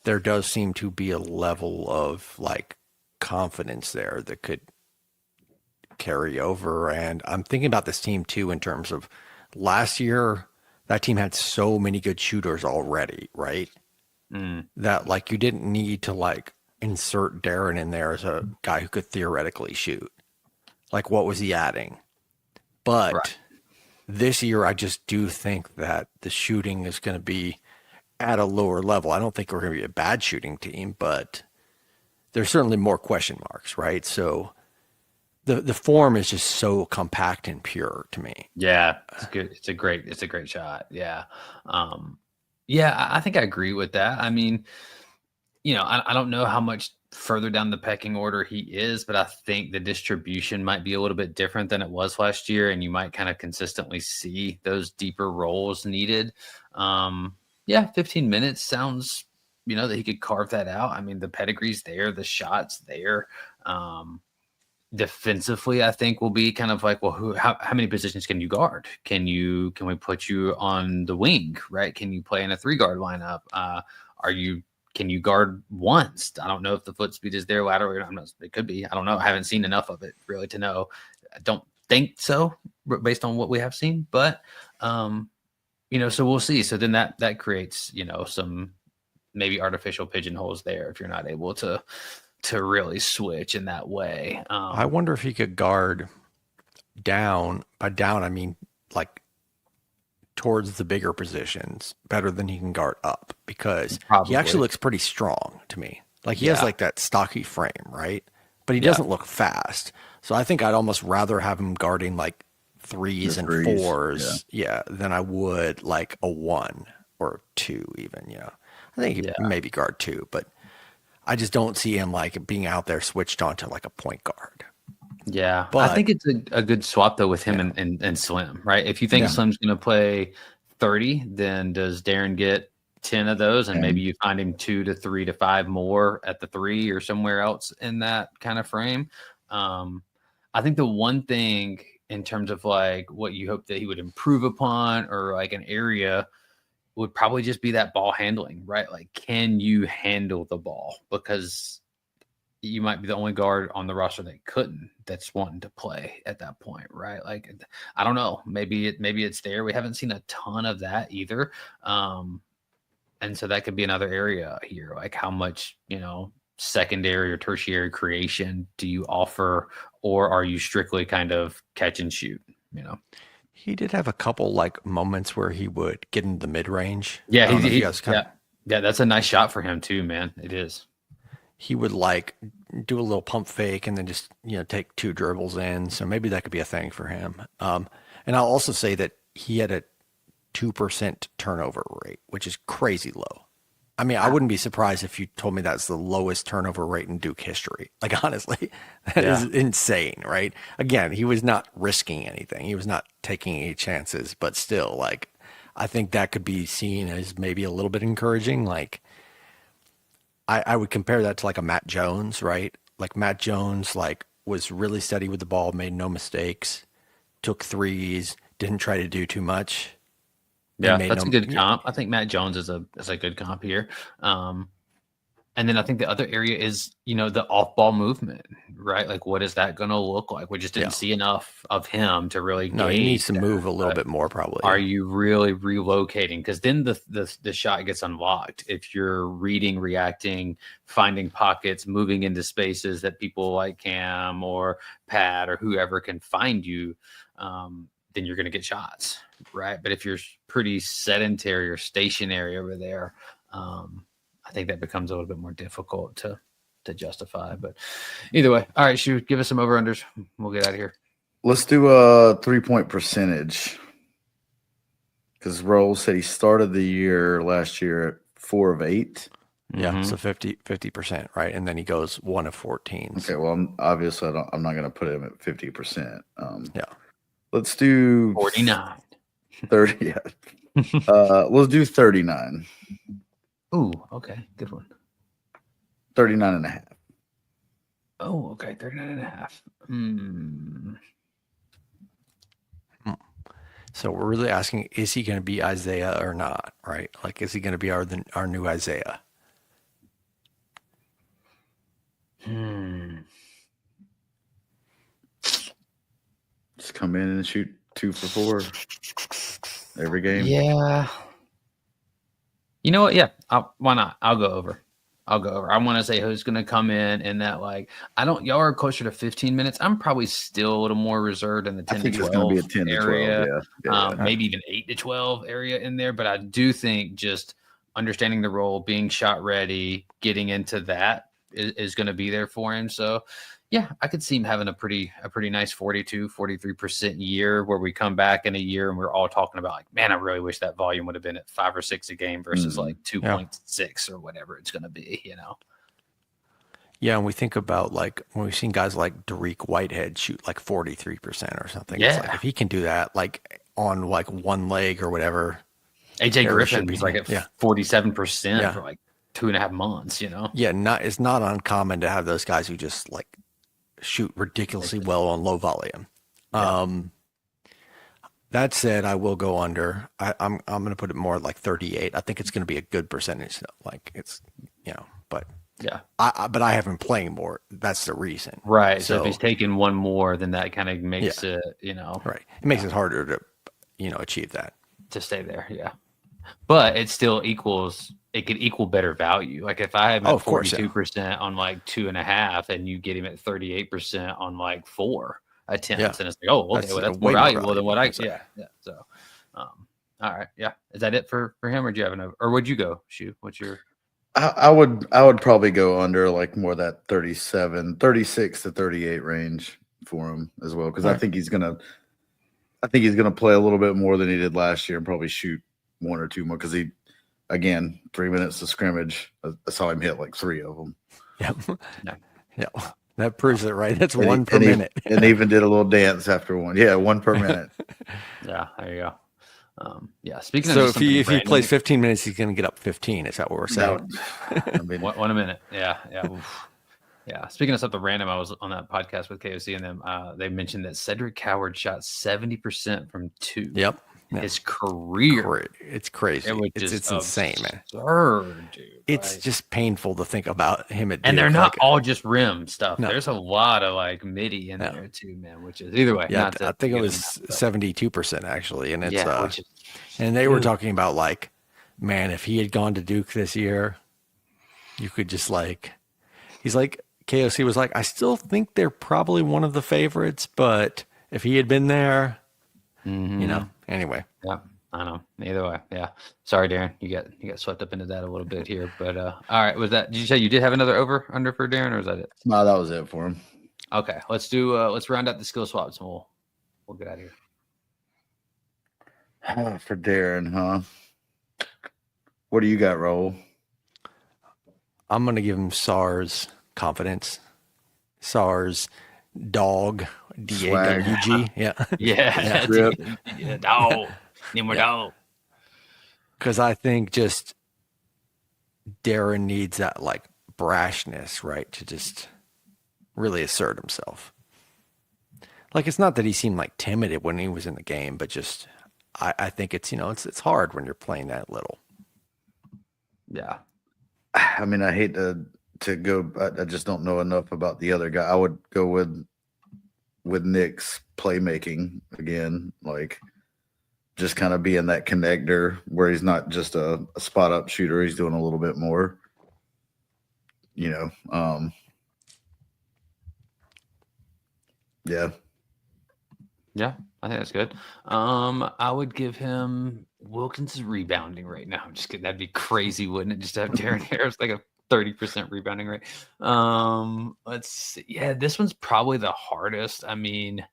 there does seem to be a level of like confidence there that could carry over. And I'm thinking about this team too in terms of last year, that team had so many good shooters already, right? That like you didn't need to like insert Darren in there as a guy who could theoretically shoot. Like, what was he adding? But this year, I just do think that the shooting is going to be at a lower level. I don't think we're going to be a bad shooting team, but there's certainly more question marks, right? So the form is just so compact and pure to me. Yeah, it's good. It's a great shot. Yeah. I think I agree with that. I mean, I don't know how much further down the pecking order he is, but I think the distribution might be a little bit different than it was last year, and you might kind of consistently see those deeper roles needed. 15 minutes sounds, that he could carve that out. I mean, the pedigree's there, the shot's there. Defensively, I think will be kind of like, well, how many positions can you guard? Can we put you on the wing, right? Can you play in a 3-guard lineup? Can you guard once? I don't know if the foot speed is there laterally. It could be. I don't know. I haven't seen enough of it really to know. I don't think so based on what we have seen, but so we'll see. So then that creates, some maybe artificial pigeonholes there if you're not able to really switch in that way. I wonder if he could guard down. By down, I mean like towards the bigger positions better than he can guard up, because he actually looks pretty strong to me. Like he has like that stocky frame, right? But he doesn't look fast. So I think I'd almost rather have him guarding like 3s and 4s, than I would like a 1 or 2 even, I think he maybe guard 2, but I just don't see him like being out there switched on to like a point guard. Yeah, but I think it's a good swap though with him and Slim, right? If you think Slim's going to play 30, then does Darren get 10 of those, and maybe you find him 2 to 3 to 5 more at the 3 or somewhere else in that kind of frame. I think the one thing in terms of like what you hope that he would improve upon or like an area would probably just be that ball handling, right? Like, can you handle the ball? Because you might be the only guard on the roster that's wanting to play at that point, right? Like, I don't know. Maybe it's there. We haven't seen a ton of that either. And so that could be another area here. Like, how much, secondary or tertiary creation do you offer, or are you strictly kind of catch and shoot, He did have a couple like moments where he would get into the mid range. Yeah, that's a nice shot for him too, man. It is. He would like do a little pump fake and then just take 2 dribbles in. So maybe that could be a thing for him. And I'll also say that he had a 2% turnover rate, which is crazy low. I mean, I wouldn't be surprised if you told me that's the lowest turnover rate in Duke history. Like, honestly, that is insane, right? Again, he was not risking anything. He was not taking any chances, but still, like, I think that could be seen as maybe a little bit encouraging. Like, I would compare that to like a Matt Jones, right? Like Matt Jones, like was really steady with the ball, made no mistakes, took 3s, didn't try to do too much. Yeah, that's a good comp. I think Matt Jones is a good comp here. And then I think the other area is, the off-ball movement, right? Like, what is that going to look like? We just didn't see enough of him to really No, he needs to move a little bit more, probably. Are you really relocating? Because then the shot gets unlocked. If you're reading, reacting, finding pockets, moving into spaces that people like Cam or Pat or whoever can find you, then you're going to get shots, right? But if you're pretty sedentary or stationary over there, I think that becomes a little bit more difficult to justify. But either way, all right, Shu, give us some over-unders. We'll get out of here. Let's do a 3-point percentage. Because Raul said he started the year last year at 4 of 8. Yeah, so 50%, right? And then he goes 1 of 14. Okay, well, obviously I'm not going to put him at 50%. Yeah. Let's do 49. 30. Yeah. Let's do 39. Ooh, okay. Good one. 39 and a half. Oh, okay. 39 and a half. So we're really asking, is he going to be Isaiah or not, right? Like, is he going to be our new Isaiah? Just come in and shoot 2 for 4 every game. Yeah. You know what? Yeah. Why not? I'll go over. I want to say who's going to come in that, like, y'all are closer to 15 minutes. I'm probably still a little more reserved in the 10 to 12 it's going to be a 10 area. To 12, maybe even 8 to 12 area in there. But I do think just understanding the role, being shot ready, getting into that is going to be there for him. So, yeah, I could see him having a pretty nice 42, 43% year where we come back in a year and we're all talking about, like, man, I really wish that volume would have been at 5 or 6 a game versus like 2.6 or whatever it's going to be, Yeah, and we think about, like, when we've seen guys like Derek Whitehead shoot like 43% or something. Yeah. It's like, if he can do that, like, on like one leg or whatever. AJ Griffin was like at 47% for like 2.5 months, Yeah, it's not uncommon to have those guys who just like shoot ridiculously well on low volume. That said, I will go under. I'm going to put it more like 38. I think it's going to be a good percentage. Like, it's, but yeah. But I have him playing more. That's the reason. Right. So if he's taking one more, then that kind of makes it, Right. It makes it harder to, achieve that. To stay there. Yeah. But it still it could equal better value. Like, if I have him at 42% on like 2.5 and you get him at 38% on like 4 attempts, and it's like, oh, okay, that's more valuable than what I. Yeah. So, all right. Yeah. Is that it for him, or do you have another, or would you go? Shu, what's your? I would probably go under, like, more that 36 to 38 range for him as well, because I think he's gonna play a little bit more than he did last year and probably shoot 1 or 2 more, because he, again, 3 minutes of scrimmage, I saw him hit like 3 of them. Yeah. That proves it, right? That's 1 per minute. And even did a little dance after 1. Yeah, 1 per minute. Yeah, there you go. Speaking of, so if he plays 15 minutes, he's going to get up 15. Is that what we're saying? I mean, 1 a minute. Yeah. Yeah. Speaking of something random, I was on that podcast with KOC and them. They mentioned that Cedric Coward shot 70% from 2. Yep. His career. It's crazy. It's insane, man. Absurd, dude. It's just painful to think about him at Duke. And they're not all just rim stuff. No. There's a lot of like MIDI in there too, man, which is either way. Yeah, I think it was 72% actually. And it's and they were talking about, like, man, if he had gone to Duke this year, you could just he's like, KOC was like, I still think they're probably one of the favorites, but if he had been there, anyway. Yeah, I know. Either way, yeah. Sorry, Darren, you got swept up into that a little bit here, but all right. Was that? Did you say you did have another over under for Darren, or was that it? No, that was it for him. Okay, let's do. Let's round out the skill swaps, and we'll get out of here. For Darren, huh? What do you got, Raul? I'm gonna give him Sarr's confidence. Sarr's dog. DAWG. Yeah. Dog. Need more dog. Because I think just Darren needs that, like, brashness, right, to just really assert himself. Like, it's not that he seemed like timid when he was in the game, but just I think it's it's hard when you're playing that little. Yeah. I mean, I hate to go. I just don't know enough about the other guy. I would go with Nick's playmaking again, like just kind of being that connector where he's not just a spot up shooter. He's doing a little bit more, you know. Yeah. Yeah, I think that's good. I would give him Wilkins is rebounding right now. I'm just kidding. That'd be crazy, wouldn't it? Just to have Darren Harris like a 30% rebounding rate. Let's see. Yeah, this one's probably the hardest. I mean,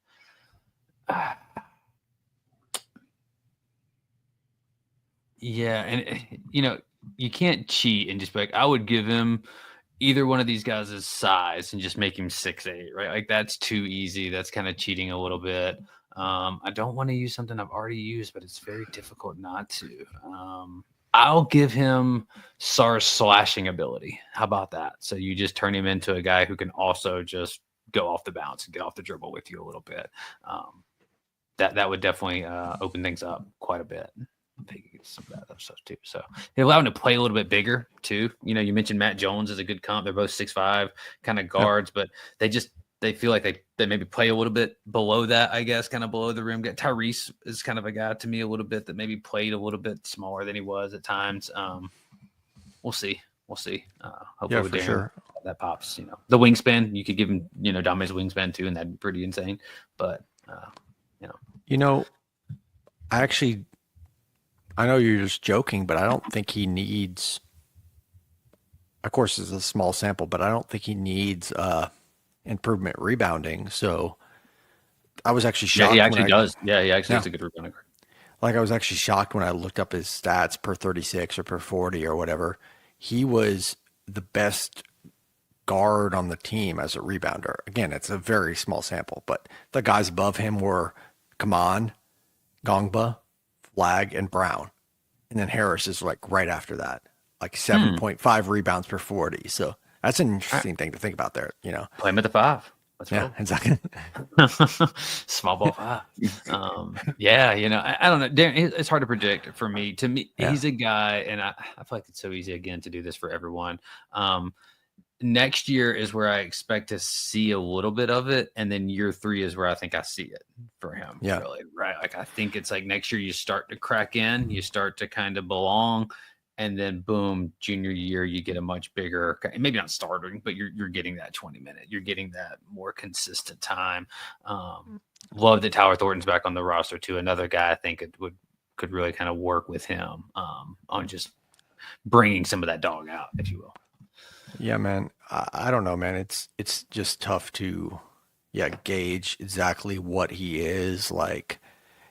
yeah, and you can't cheat and just be like, I would give him either one of these guys' size and just make him 6'8", right? Like that's too easy. That's kind of cheating a little bit. I don't want to use something I've already used, but it's very difficult not to. I'll give him Sarr's slashing ability. How about that? So you just turn him into a guy who can also just go off the bounce and get off the dribble with you a little bit. That would definitely open things up quite a bit. Some of that other stuff too. So they allow him to play a little bit bigger too. You mentioned Matt Jones is a good comp. They're both 6'5" kind of guards, but they feel like they maybe play a little bit below that, I guess, kind of below the rim. Tyrese is kind of a guy to me a little bit that maybe played a little bit smaller than he was at times. We'll see. Hopefully with for Darren, sure. That pops. The wingspan, you could give him, Dominic's wingspan too, and that'd be pretty insane. But I know you're just joking, but I don't think he needs, of course it's a small sample, but I don't think he needs improvement rebounding. So I was actually shocked. Yeah, he actually does. Yeah, he actually has a good rebounding. Like I was actually shocked when I looked up his stats per 36 or per 40 or whatever. He was the best guard on the team as a rebounder. Again, it's a very small sample, but the guys above him were Kaman, Gongba, Flag, and Brown. And then Harris is like right after that, like 7.5 rebounds per 40. So that's an interesting thing to think about there, Play him at the 5. Exactly. Small ball 5. I don't know. Darren, it's hard to predict for me. To me, he's a guy, and I feel like it's so easy again to do this for everyone. Next year is where I expect to see a little bit of it, and then year 3 is where I think I see it for him. Yeah, really, right. Like I think it's like next year you start to crack in, you start to kind of belong, and then boom, junior year you get a much bigger, maybe not starting, but you're getting that 20-minute, you're getting that more consistent time. Love that Tyler Thornton's back on the roster too. Another guy I think it could really kind of work with him on just bringing some of that dog out, if you will. Yeah, man. I don't know, man. It's just tough to, gauge exactly what he is. Like,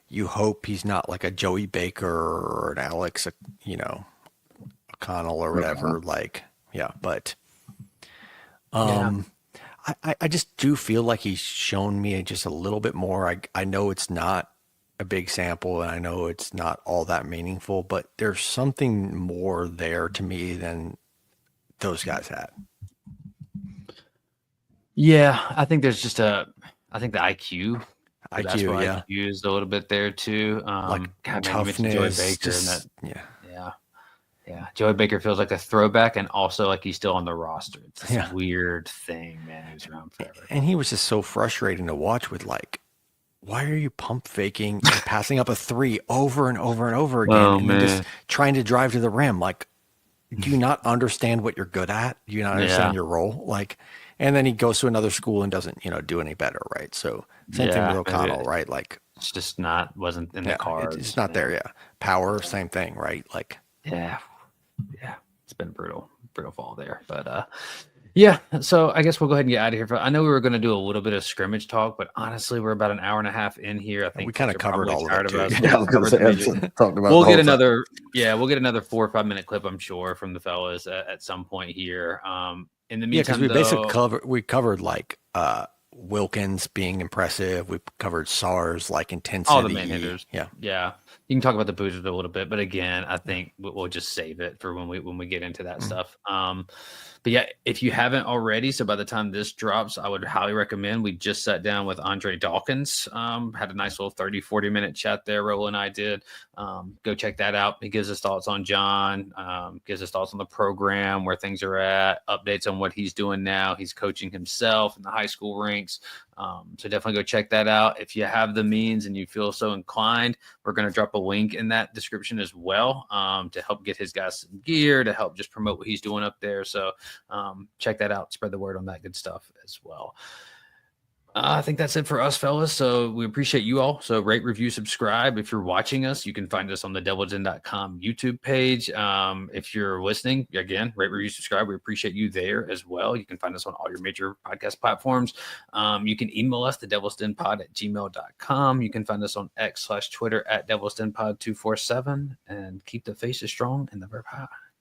you hope he's not like a Joey Baker or an Alex, O'Connell or whatever. Like, but I just do feel like he's shown me just a little bit more. I know it's not a big sample, and I know it's not all that meaningful, but there's something more there to me than those guys had. Yeah, I think there's just I think the IQ IQ used a little bit there too. Like God, toughness. Joey Baker, Joey Baker feels like a throwback, and also like he's still on the roster. It's this weird thing, man. He was around forever, and he was just so frustrating to watch. With like, why are you pump faking and passing up a 3 over and over and over again, and just trying to drive to the rim? Like, do you not understand what you're good at? Do you not understand your role? Like, and then he goes to another school and doesn't, do any better, right? So same thing with O'Connell, right? Like, it's just wasn't in the cards. It's not there, Power, same thing, right? Like, it's been brutal fall there, but so I guess we'll go ahead and get out of here. I know we were going to do a little bit of scrimmage talk, but honestly, we're about an hour and a half in here. I think we kind of covered all of it. We'll get another 4 or 5 minute clip, I'm sure, from the fellas at some point here. In the meantime, because basically covered like Wilkins being impressive. We covered Sarr's like intensity. All the main hitters. Yeah. You can talk about the boosters a little bit, but again, I think we'll just save it for when we get into that stuff. But yeah, if you haven't already, so by the time this drops, I would highly recommend. We just sat down with Andre Dawkins, had a nice little 30-40 minute chat there. Raul and I did. Go check that out. He gives us thoughts on John, gives us thoughts on the program, where things are at, updates on what he's doing now. He's coaching himself in the high school ranks. So definitely go check that out. If you have the means and you feel so inclined, we're going to drop a link in that description as well, to help get his guys some gear, to help just promote what he's doing up there. So check that out. Spread the word on that good stuff as well. I think that's it for us, fellas. So we appreciate you all. So rate, review, subscribe. If you're watching us, you can find us on the TheDevilsDen.com YouTube page. If you're listening, again, rate, review, subscribe. We appreciate you there as well. You can find us on all your major podcast platforms. You can email us, TheDevilsDenPod@gmail.com. You can find us on X/Twitter @DevilsDenPod247, and keep the faces strong and the verb high.